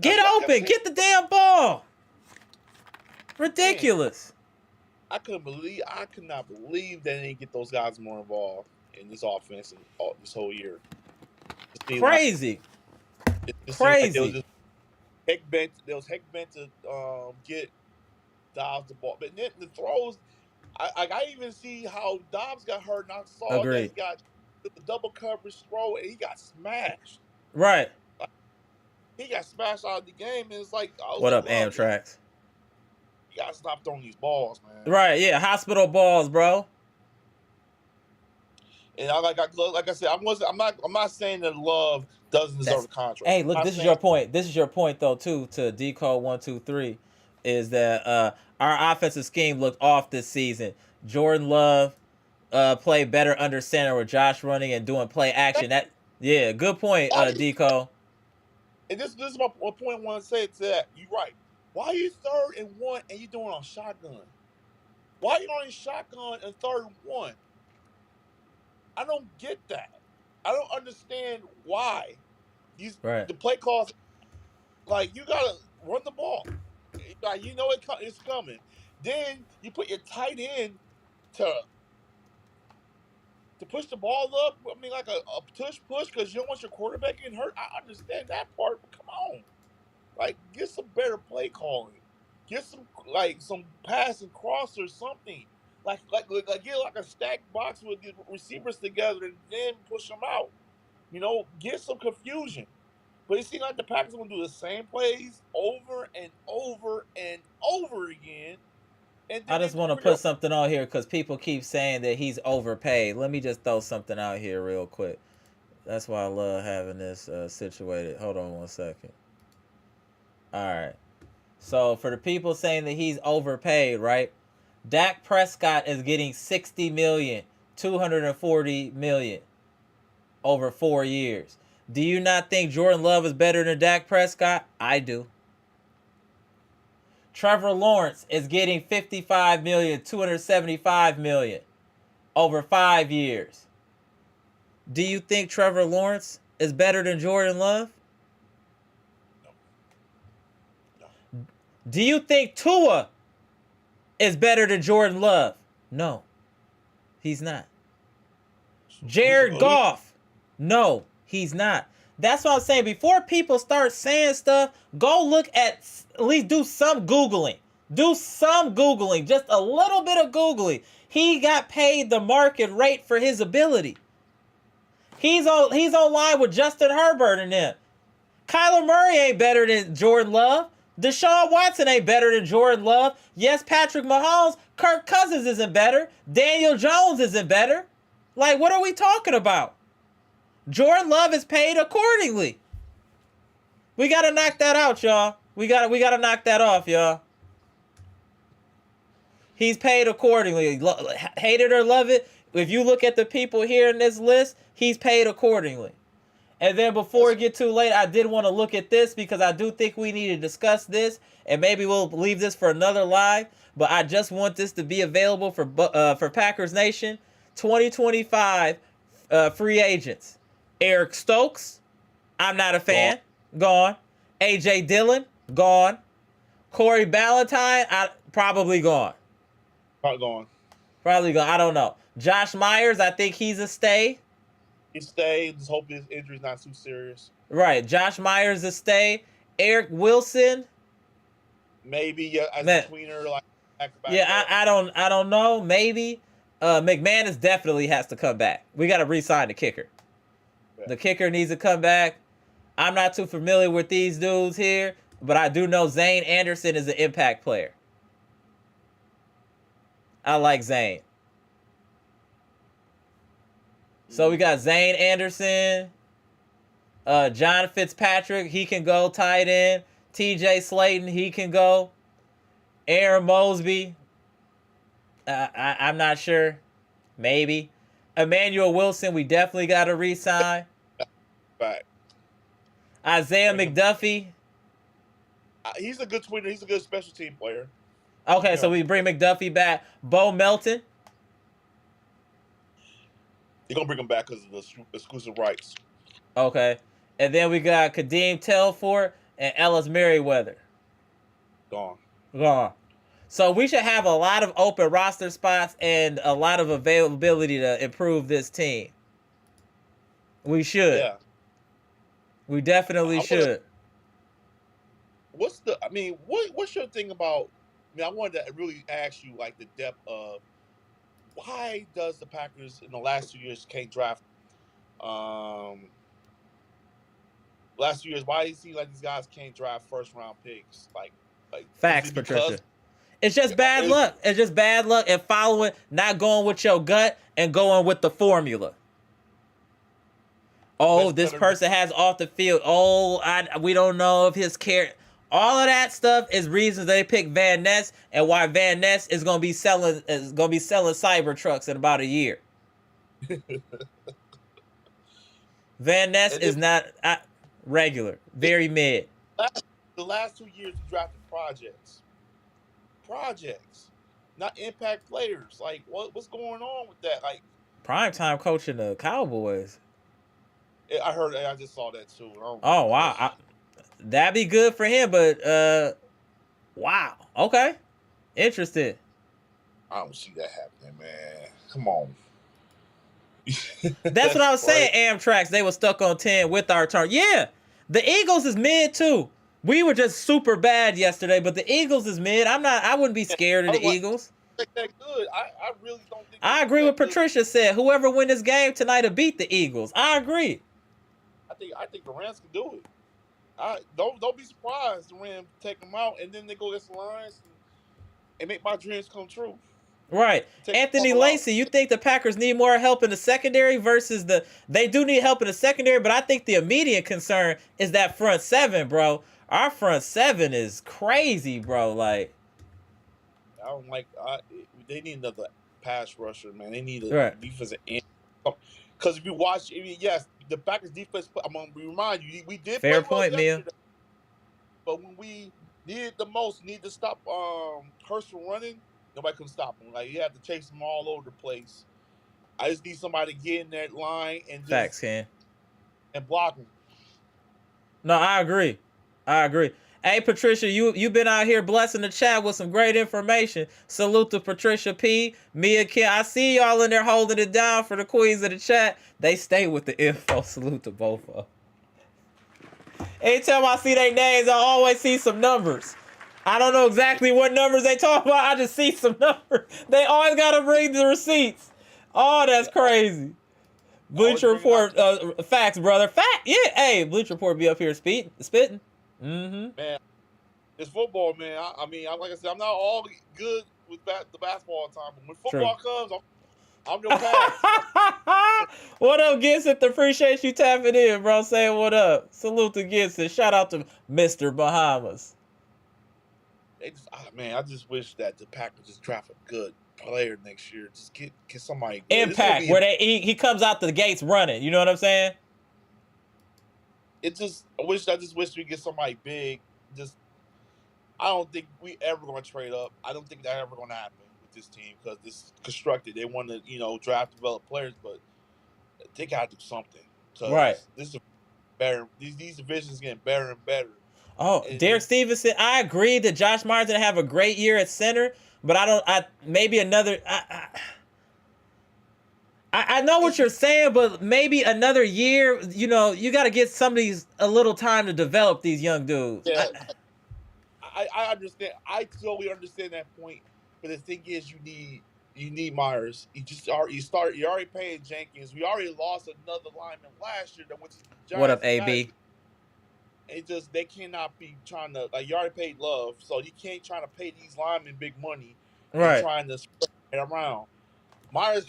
Get open. Get the damn ball. Ridiculous. Man, I could not believe they didn't get those guys more involved in this offense and this whole year. Crazy. Crazy. Like there was heck bent to get Dobbs the ball. But then the throws, I even see how Dobbs got hurt, and I saw that he got the double coverage throw, and he got smashed. Right. Like, he got smashed out of the game, and it's like, what up, Amtrax? You gotta stop throwing these balls, man. Right, yeah, hospital balls, bro. And like I said, I'm not saying that Love doesn't deserve a contract. Hey, look, this is your point. This is your point though too. To decode 1, 2, 3, is that our offensive scheme looked off this season. Jordan Love played better under center with Josh running and doing play action. Good point, Deco. And this is my point I want to say to that. You're right. Why are you 3rd and 1 and you doing on shotgun? Why are you on shotgun and 3rd and 1? I don't get that. I don't understand why. The play calls, like, you gotta run the ball. Like, you know it's coming. Then you put your tight end to push the ball up. I mean, like a push because you don't want your quarterback getting hurt. I understand that part, but come on. Like, get some better play calling. Get some pass and cross or something. Like get like a stacked box with the receivers together and then push them out. You know, get some confusion. But it seems like the Packers are going to do the same plays over and over and over again. And I just want to put something on here because people keep saying that he's overpaid. Let me just throw something out here real quick. That's why I love having this situated. Hold on 1 second. All right. So for the people saying that he's overpaid, right? Dak Prescott is getting $60 million, $240 million over 4 years. Do you not think Jordan Love is better than Dak Prescott? I do. Trevor Lawrence is getting $55 million, $275 million over 5 years. Do you think Trevor Lawrence is better than Jordan Love? No. Do you think Tua is better than Jordan Love? No, he's not. Jared Goff? No, he's not. That's what I'm saying. Before people start saying stuff, go look at least do some Googling. Do some Googling. Just a little bit of Googling. He got paid the market rate for his ability. He's on line with Justin Herbert and them. Kyler Murray ain't better than Jordan Love. Deshaun Watson ain't better than Jordan Love. Yes, Patrick Mahomes. Kirk Cousins isn't better. Daniel Jones isn't better. Like, what are we talking about? Jordan Love is paid accordingly. We gotta knock that out, y'all. We gotta knock that off, y'all. He's paid accordingly. Hate it or love it, if you look at the people here in this list, he's paid accordingly. And then before we get too late, I did want to look at this because I do think we need to discuss this, and maybe we'll leave this for another live. But I just want this to be available for Packers Nation. 2025 free agents: Eric Stokes, I'm not a fan, gone. AJ Dillon, gone. Corey Ballantyne, probably gone. Probably gone. I don't know. Josh Myers, I think he's a stay. He stayed. Just hope his injury's not too serious. Right. Josh Myers a stay. Eric Wilson. Maybe, yeah, as a tweener, like back-to-back. Yeah, I don't know. Maybe. McManus definitely has to come back. We got to re-sign the kicker. Yeah. The kicker needs to come back. I'm not too familiar with these dudes here, but I do know Zane Anderson is an impact player. I like Zane. So we got Zane Anderson, John Fitzpatrick, he can go tight end. TJ Slayton, he can go. Aaron Mosby, I'm not sure. Maybe. Emmanuel Wilson, we definitely got to re-sign. Back. Isaiah McDuffie. He's a good tweener. He's a good special team player. Okay, so we bring McDuffie back. Bo Melton. You're going to bring him back because of the exclusive rights. Okay. And then we got Kadeem Telfort and Ellis Merriweather. Gone. So we should have a lot of open roster spots and a lot of availability to improve this team. We should. Yeah. We definitely should. What's your thing about, I wanted to really ask you, like, the depth of why does the Packers in the last 2 years can't draft? Last 2 years, why do you see like these guys can't draft first round picks? Like facts, Patricia. It's just bad luck. It's just bad luck and following, not going with your gut and going with the formula. Oh, this person has off the field. Oh, we don't know if his care. All of that stuff is reasons they pick Van Ness and why Van Ness is gonna be selling cyber trucks in about a year. Van Ness is not regular, very mid. The last 2 years you drafted projects, not impact players. Like what's going on with that? Like primetime coaching the Cowboys. I just saw that too. Oh wow. That'd be good for him, but wow. Okay. Interested. I don't see that happening, man. Come on. That's what I was saying, Amtrak's. They were stuck on 10 with our turn. Yeah. The Eagles is mid too. We were just super bad yesterday, but the Eagles is mid. I wouldn't be scared of the Eagles. That good. I really don't think I agree with Patricia said. Whoever win this game tonight will beat the Eagles. I agree. I think the Rams can do it. Don't be surprised the Rams take them out and then they go against the Lions and make my dreams come true. Right. Anthony Lacey, you think the Packers need more help in the secondary versus they do need help in the secondary, but I think the immediate concern is that front seven, bro. Our front seven is crazy, bro. Like, I don't like. They need another pass rusher, man. They need a defensive end. Because if you watch, yes, the Packers defense. I'm gonna remind you, we did. Fair point, Mia. But when we needed the most, need to stop Hurst from running. Nobody couldn't stop him. Like, you have to chase him all over the place. I just need somebody to get in that line and just facts, Ken, and block him. No, I agree. Hey, Patricia, you been out here blessing the chat with some great information. Salute to Patricia P, Mia Ken. I see y'all in there holding it down for the queens of the chat. They stay with the info. Salute to both of them. Anytime I see their names, I always see some numbers. I don't know exactly what numbers they talk about. I just see some numbers. They always got to bring the receipts. Oh, that's crazy. Bleacher Report facts, brother. Fact. Yeah. Hey, Bleacher Report be up here spitting. Mm-hmm. Man, it's football, man. I mean, like I said, I'm not all good with the basketball all the time, but when football comes, I'm your pass. What up, Gibson? Appreciate you tapping in, bro. Saying what up. Salute to Gibson. Shout out to Mr. Bahamas. Man, I just wish that the Packers just draft a good player next year. Just get somebody good. Impact, where he comes out the gates running. You know what I'm saying? I just wish we get somebody big. I don't think we ever going to trade up. I don't think that ever going to happen with this team because this is constructed. They want to, draft, develop players, but they got to do something. Right. This is better. These divisions getting better and better. Oh, Derek Stevenson, I agree that Josh Myers didn't have a great year at center, but maybe another. I know what you're saying, but maybe another year. You got to get some of these a little time to develop these young dudes. Yeah. I understand. I totally understand that point. But the thing is, you need Myers. You already paying Jenkins. We already lost another lineman last year that went to the Giants. What up, AB? They cannot be trying to, like, you already paid Love, so you can't try to pay these linemen big money. Right. Trying to spread it around. Myers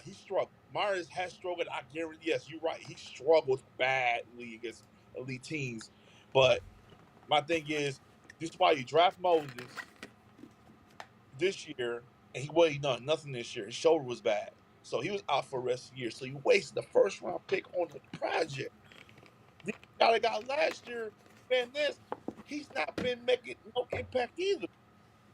he struggled. Myers has struggled. I guarantee. Yes, you're right. He struggled badly against elite teams. But my thing is, this is why you draft Moses this year, and he wasn't done nothing this year. His shoulder was bad, so he was out for the rest of the year. So you wasted the first round pick on the project. The guy that got last year, man, he's not been making no impact either.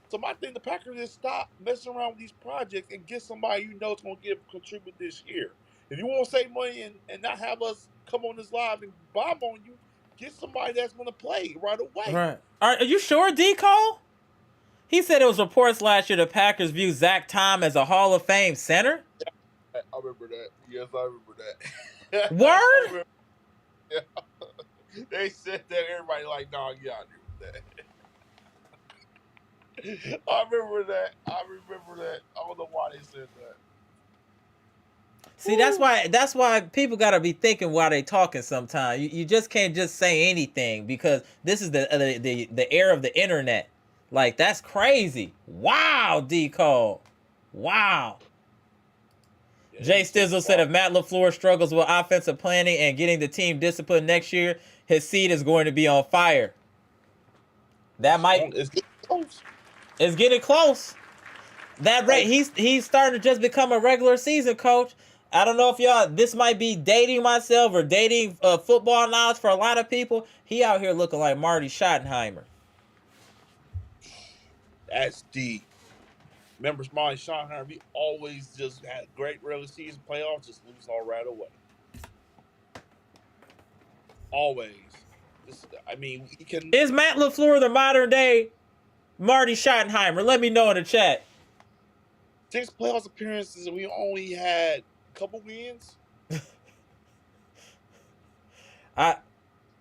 So my thing, the Packers just stop messing around with these projects and get somebody is going to contribute this year. If you want to save money and not have us come on this live and bomb on you, get somebody that's going to play right away. Right. Are you sure, D. Cole? He said it was reports last year the Packers view Zach Tom as a Hall of Fame center. Yeah, I remember that. Yes, I remember that. Word? Yeah. They said that. Everybody like, nah, yeah, I knew that. I remember that. I don't know why they said that. See, that's why people gotta be thinking while they talking sometimes. You just can't just say anything because this is the era of the internet. Like, that's crazy. Wow, D. Cole. Wow. Yeah, Jay Stizzle said if Matt LaFleur struggles with offensive planning and getting the team disciplined next year, his seat is going to be on fire. That might... It's getting close. It's getting close. That rate, he's starting to just become a regular season coach. I don't know if this might be dating myself or dating football knowledge for a lot of people. He out here looking like Marty Schottenheimer. That's deep. Remember, Marty Schottenheimer, we always just had great regular season playoffs, just lose all right away. Always. He can... Is Matt LaFleur the modern day Marty Schottenheimer? Let me know in the chat. 6 playoffs appearances and we only had a couple wins. Yeah,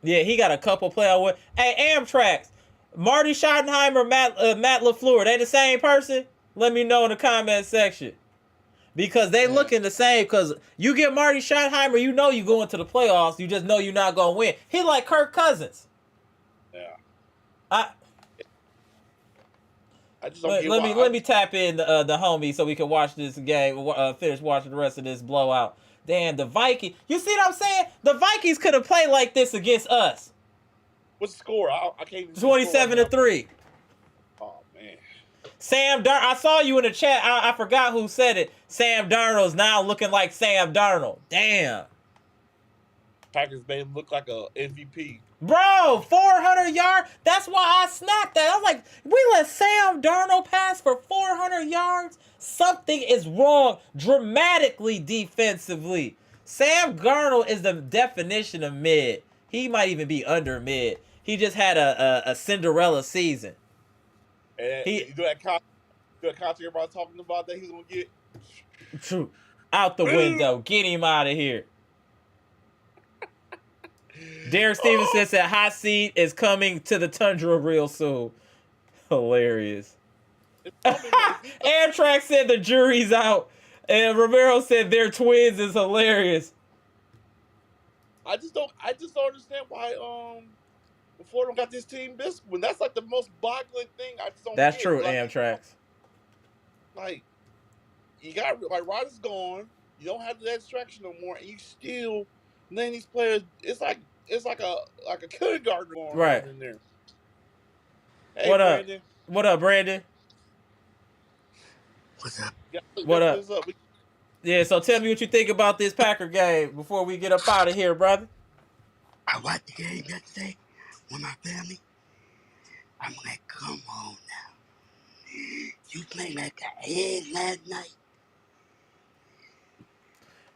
he got a couple playoff wins. Hey, Amtrak's, Marty Schottenheimer, Matt LaFleur, they the same person? Let me know in the comment section. Because they looking the same. Because you get Marty Schottenheimer, you know you going to the playoffs. You just know you're not going to win. He like Kirk Cousins. Yeah. Let me tap in the homie so we can watch this game, finish watching the rest of this blowout. Damn, the Vikings. You see what I'm saying? The Vikings could have played like this against us. What's the score? I can't even 27-3. Oh, man. Sam Darnold. I saw you in the chat. I forgot who said it. Sam Darnold's now looking like Sam Darnold. Damn. Packers made him look like a MVP. Bro, 400 yards. That's why I snapped that. I was like, we let Sam Darnold pass for 400 yards? Something is wrong dramatically defensively. Sam Darnold is the definition of mid. He might even be under mid. He just had a Cinderella season. And you do that contract everybody talking about that he's going to get? True. Out the window. Get him out of here. Derek Stevenson said hot seat is coming to the Tundra real soon. Hilarious. It's coming. If he does, Amtrak said the jury's out. And Romero said they're twins is hilarious. I just don't understand why Fordham got this team this one. That's like the most boggling thing. I just don't That's get. true, Like, Amtrak's. like you got like Rodgers gone. You don't have that distraction no more, and you still letting these players. It's like a kindergarten going Right. on in there. Hey, What up? Brandon. What up, Brandon? What's up? What up? What's up? Yeah, so tell me what you think about this Packer game before we get up out of here, brother. I watched the game yesterday with my family. I'm like, come on now. You played like an egg last night.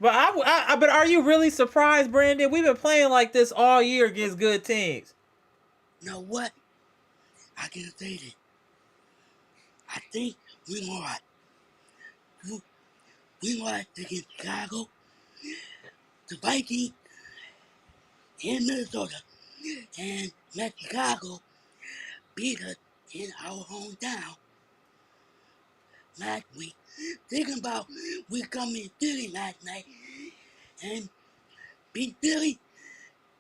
But but are you really surprised, Brandon? We've been playing like this all year against good teams. You know what? I can say this. I think we lost against Chicago, the Vikings, in Minnesota, and let Chicago beat us in our hometown last week. Thinking about we come in Philly last night and beat Philly.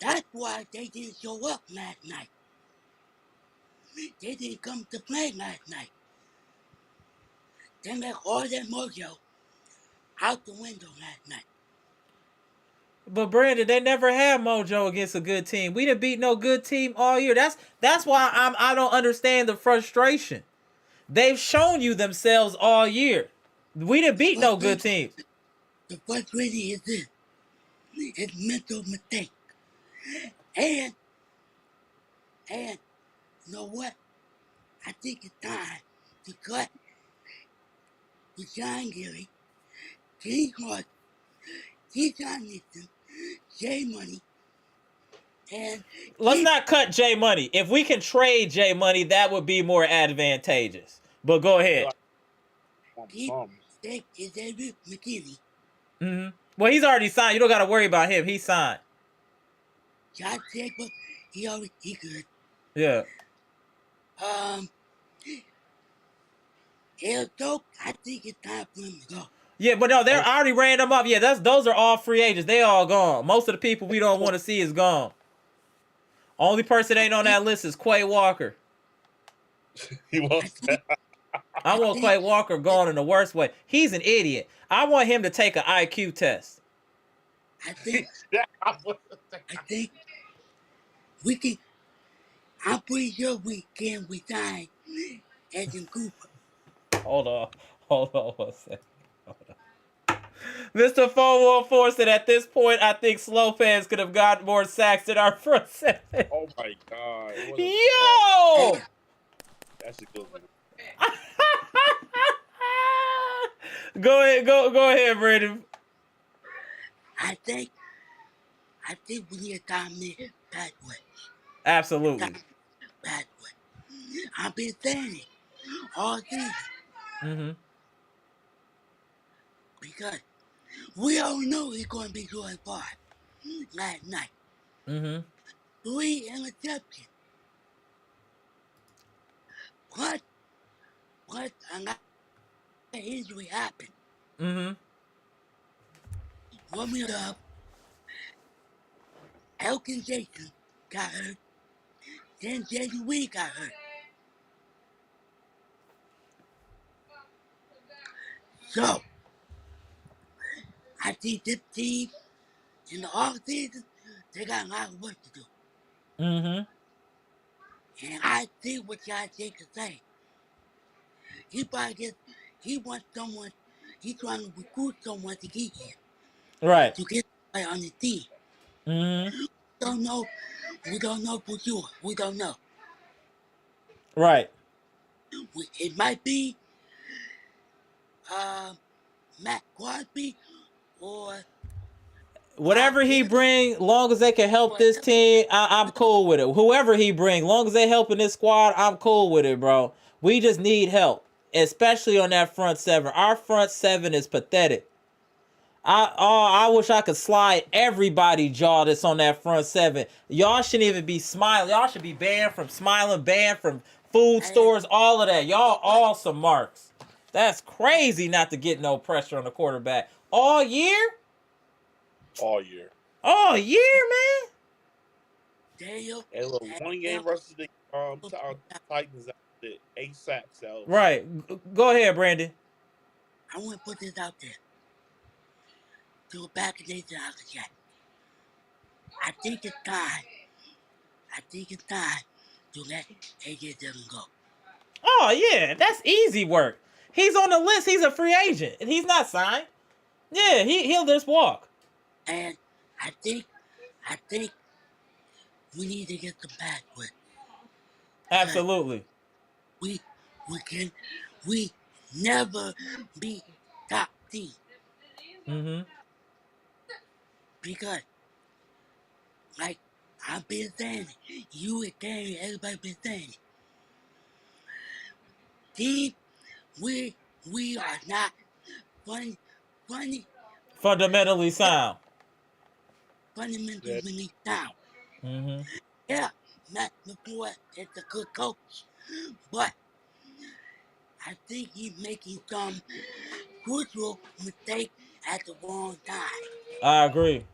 That's why they didn't show up last night. They didn't come to play last night. They let all that mojo out the window last night. But Brandon, they never had mojo against a good team. We didn't beat no good team all year. That's why I don't understand the frustration. They've shown you themselves all year. We didn't beat no good teams. The frustrating is this. It's mental mistake. And you know what? I think it's time to cut John Gary, Kenny Clark, Keyshawn Nixon, Jay Money, and let's not cut Jay Money. If we can trade Jay Money, that would be more advantageous. But go ahead. Keep David McKinney. Mm-hmm. Well, he's already signed. You don't got to worry about him. He's signed. Josh Jacobs, he good. Yeah. Dope, I think it's time for him to go. Yeah, but no, I already ran them up. Yeah, those are all free agents. They all gone. Most of the people we don't want to see is gone. Only person ain't on that list is Quay Walker. He wants that. I want Quay Walker gone in the worst way. He's an idiot. I want him to take an IQ test. I think we can. I'm pretty sure we can resign Edwin Cooper. Hold on one second. Mr. 414 said at this point, I think slow fans could have gotten more sacks than our front seven. Oh my God. Yo! That's a good one. Go ahead, Brandon. I think we need to dominate Badwood. Absolutely. Badwood. I've been saying it all season. Mm-hmm. Because we all know he's going to be going far last night. Mm-hmm. 3 interceptions. What an injury happened. Mm-hmm. Warming up, Elkin Jason got hurt. Then Jason Weed got hurt. So, I think this team in the offseason, they got a lot of work to do. Mm-hmm. And I see what Josh Jacobs saying. He wants someone, he's trying to recruit someone to get here. Right. To get on the team. Mm-hmm. We don't know for sure. We don't know. Right. It might be Matt Crosby or whatever he bring, long as they can help this team, I'm cool with it. Whoever he bring, long as they helping this squad, I'm cool with it, bro. We just need help, especially on that front seven. Our front seven is pathetic. I wish I could slide everybody jaw that's on that front seven. Y'all shouldn't even be smiling. Y'all should be banned from smiling, banned from food And stores, all of that. Y'all what? all some marks. That's crazy not to get no pressure on the quarterback all year. all year. All year, man. Daniel Hey, look, and one game Bill versus the Titans. That was it. 8 sacks. That was Right. Go ahead, Brandon. I want to put this out there to a back in Nathan Chat. I think it's time. I think it's time to let AJ Dillon go. Oh yeah, that's easy work. He's on the list. He's a free agent, and he's not signed. Yeah, he'll just walk. And I think we need to get the back with because Absolutely. we we never be top team Mm-hmm. because like I've been saying it, you and Danny, everybody been saying it. Team, we are not funny Fundamentally sound. yeah. fundamentally sound. Mm-hmm. Yeah, Matt LaFleur is a good coach, but I think he's making some crucial mistakes at the wrong time. I agree.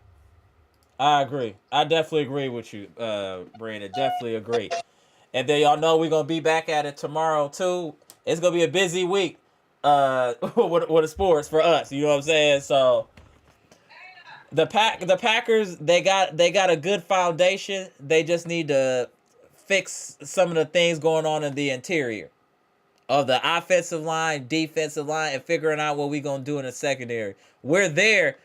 I definitely agree with you, Brandon. Definitely agree. And then y'all know we're gonna be back at it tomorrow too. It's gonna be a busy week, with the sports for us. You know what I'm saying? So the Packers they got a good foundation. They just need to fix some of the things going on in the interior of the offensive line, defensive line, and figuring out what we gonna do in the secondary. We're there.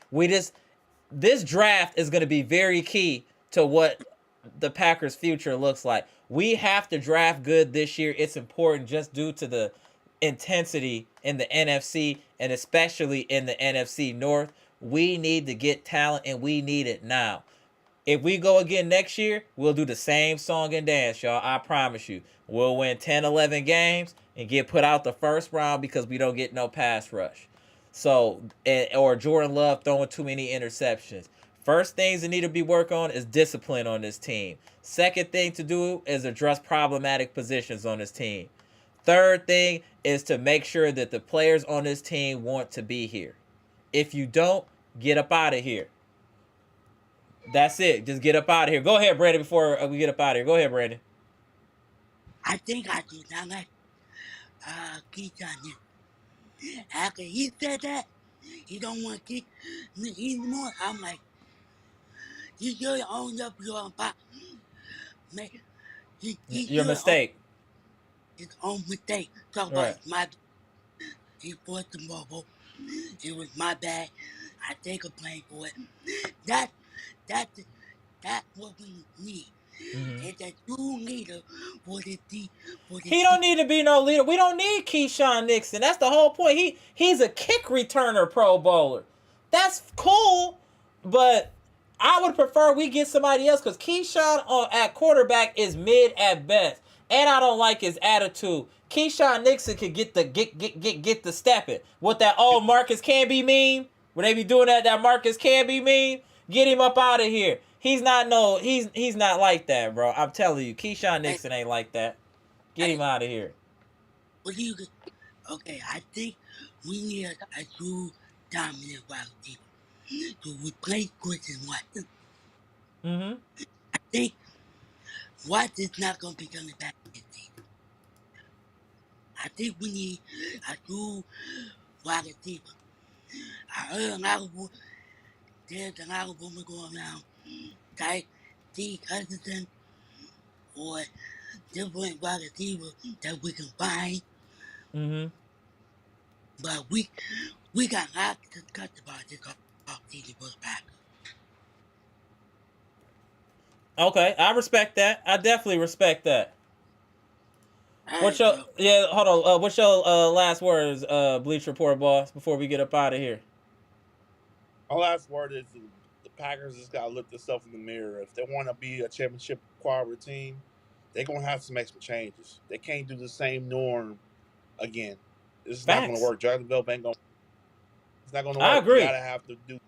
This draft is gonna be very key to what the Packers' future looks like. We have to draft good this year. It's important just due to the intensity in the NFC and especially in the NFC North. We need to get talent and we need it now. If we go again next year, we'll do the same song and dance, y'all. I promise you. We'll win 10, 11 games and get put out the first round because we don't get no pass rush. So, or Jordan Love throwing too many interceptions. First things that need to be worked on is discipline on this team. Second thing to do is address problematic positions on this team. Third thing is to make sure that the players on this team want to be here. If you don't, get up out of here. That's it. Just get up out of here. Go ahead, Brandon, before we get up out of here. Go ahead, Brandon. I think I do not like Keith Johnson. After he said that, he don't want to kick me anymore. I'm like, you should own up your back. He Your should own mistake. his own mistake. Talk about Right. it's my he forced the mobile. It was my bad. I take a blame for it. That that's what we need. Mm-hmm. It's a true leader for the He don't need to be no leader. We don't need Keyshawn Nixon. That's the whole point. He's a kick returner Pro Bowler. That's cool, but I would prefer we get somebody else because Keyshawn at quarterback is mid at best, and I don't like his attitude. Keyshawn Nixon could get the stepping with that old Marcus Camby meme. When they be doing that Marcus Camby meme, get him up out of here. He's not like that, bro. I'm telling you, Keyshawn Hey, Nixon ain't like that. Get him hey, out of here. what do you? Okay, I think we need a true dominant wide receiver to replace Christian Watson. Mm-hmm. I think Watson's not gonna be coming back this season. I think we need a true wide receiver. I heard a lot of there's a lot of rumors going around. Like Steve Hutchinson or different wide receivers that we can find, Mm-hmm. but we got a lot to discuss about this offseason for the Packers. Okay, I respect that. I definitely respect that. All What's right, your bro. hold on? What's your last words, Bleach Report boss, before we get up out of here? My last word is the Packers just got to look themselves in the mirror. If they want to be a championship caliber team, they're going to have to make some changes. They can't do the same norm again. This is not going to Facts. work. Jacksonville ain't going to It's not gonna I work. You agree. gotta have to do.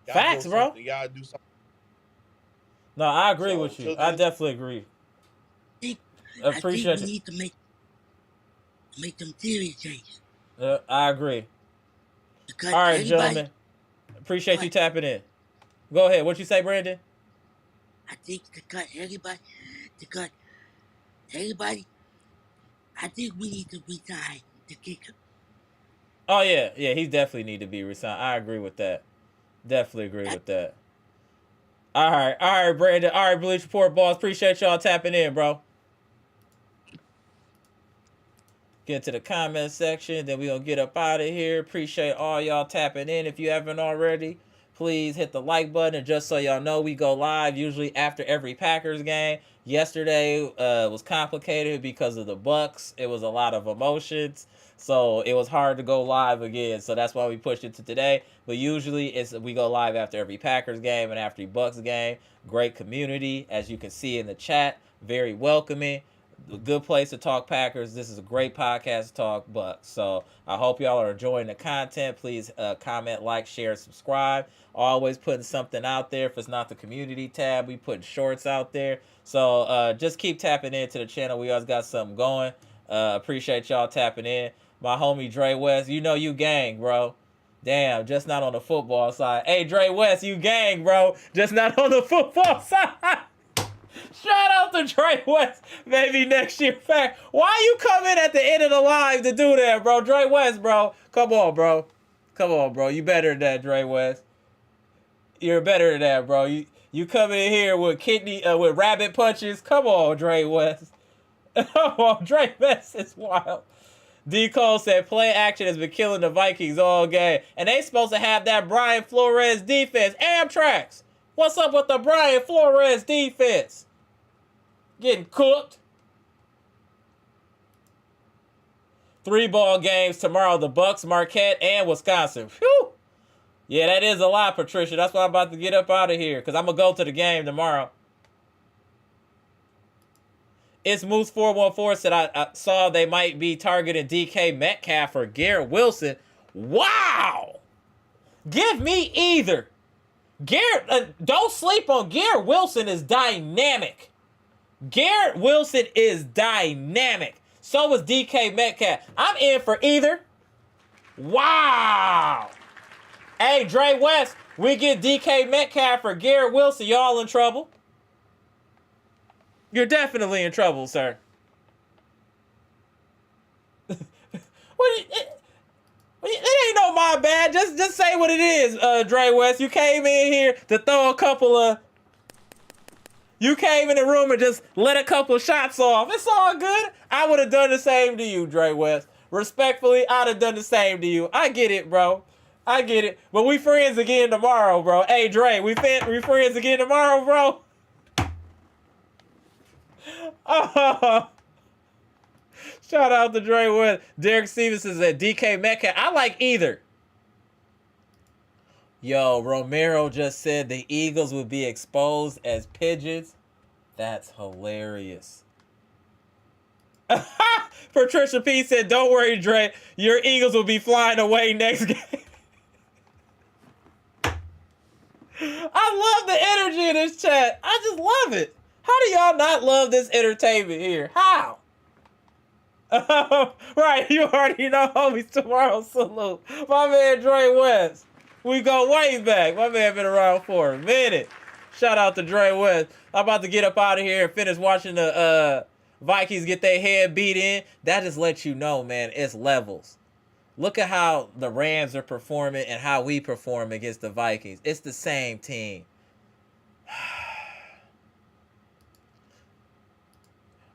Facts, bro. You gotta do something. No, I agree So with you. until I then, definitely agree. I think Appreciate we it. need to make some serious changes. I agree. Because All right, everybody, gentlemen. Appreciate you but tapping in. Go ahead. What you say, Brandon? I think to cut everybody, I think we need to resign the kicker. Oh yeah, yeah. He definitely need to be resigned. I agree with that. Definitely agree That, with that. All right, Brandon. All right, Bleach Report boss. Appreciate y'all tapping in, bro. Get to the comment section, then we gonna get up out of here. Appreciate all y'all tapping in. If you haven't already, please hit the like button. And just so y'all know, we go live usually after every Packers game. Yesterday was complicated because of the Bucks. It was a lot of emotions, so it was hard to go live again. So that's why we pushed it to today. But usually we go live after every Packers game and after the Bucks game. Great community, as you can see in the chat. Very welcoming. A good place to talk Packers. This is a great podcast to talk Bucks. So I hope y'all are enjoying the content. Please comment, like, share, subscribe. Always putting something out there. If it's not the community tab, we put shorts out there. So just keep tapping into the channel. We always got something going. Appreciate y'all tapping in. My homie Dre West, you know you gang, bro. Damn, just not on the football side. Hey, Dre West, you gang, bro. Just not on the football side. Shout out to Dre West, maybe next year. Fact, why you come in at the end of the live to do that, bro? Dre West, bro. Come on, bro. Come on, bro. You better than that, Dre West. You're better than that, bro. You coming in here with with rabbit punches. Come on, Dre West. Come on, Dre West is wild. D. Cole said play action has been killing the Vikings all game. And they supposed to have that Brian Flores defense. Amtrax. What's up with the Brian Flores defense? Getting cooked. 3 ball games tomorrow. The Bucks, Marquette, and Wisconsin. Whew. Yeah, that is a lot, Patricia. That's why I'm about to get up out of here. Because I'm going to go to the game tomorrow. It's Moose 414 said I saw they might be targeting DK Metcalf or Garrett Wilson. Wow! Give me either. Garrett, don't sleep on Garrett Wilson is dynamic. Garrett Wilson is dynamic. So is DK Metcalf. I'm in for either. Wow. Hey, Dre West, we get DK Metcalf or Garrett Wilson. Y'all in trouble. You're definitely in trouble, sir. It ain't no my bad. Just say what it is, Dre West. You came in here to throw a couple of... You came in the room and just let a couple of shots off. It's all good. I would have done the same to you, Dre West. Respectfully, I'd have done the same to you. I get it, bro. I get it. But we friends again tomorrow, bro. Hey, Dre, we friends again tomorrow, bro. Oh. Shout out to Dre West. Derek Stevenson said DK Metcalf. I like either. Yo, Romero just said the Eagles would be exposed as pigeons. That's hilarious. Patricia P said, don't worry, Dre. Your Eagles will be flying away next game. I love the energy in this chat. I just love it. How do y'all not love this entertainment here? How? Right, you already know homies tomorrow. Salute. My man Dre West. We go way back. My man been around for a minute. Shout out to Dre West. I'm about to get up out of here and finish watching the Vikings get their head beat in. That just lets you know, man, it's levels. Look at how the Rams are performing and how we perform against the Vikings. It's the same team.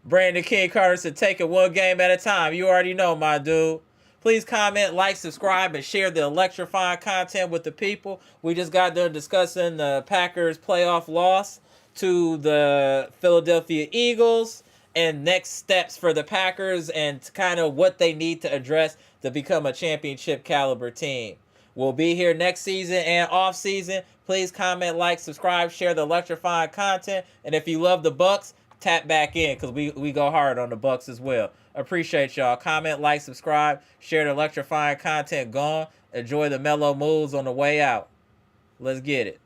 Brandon King Carter said, take it one game at a time. You already know, my dude. Please comment, like, subscribe, and share the electrifying content with the people. We just got done discussing the Packers' playoff loss to the Philadelphia Eagles and next steps for the Packers and kind of what they need to address to become a championship caliber team. We'll be here next season and off season. Please comment, like, subscribe, share the electrifying content. And if you love the Bucks, tap back in because we go hard on the Bucks as well. Appreciate y'all. Comment, like, subscribe, share the electrifying content. Gone. Enjoy the mellow moves on the way out. Let's get it.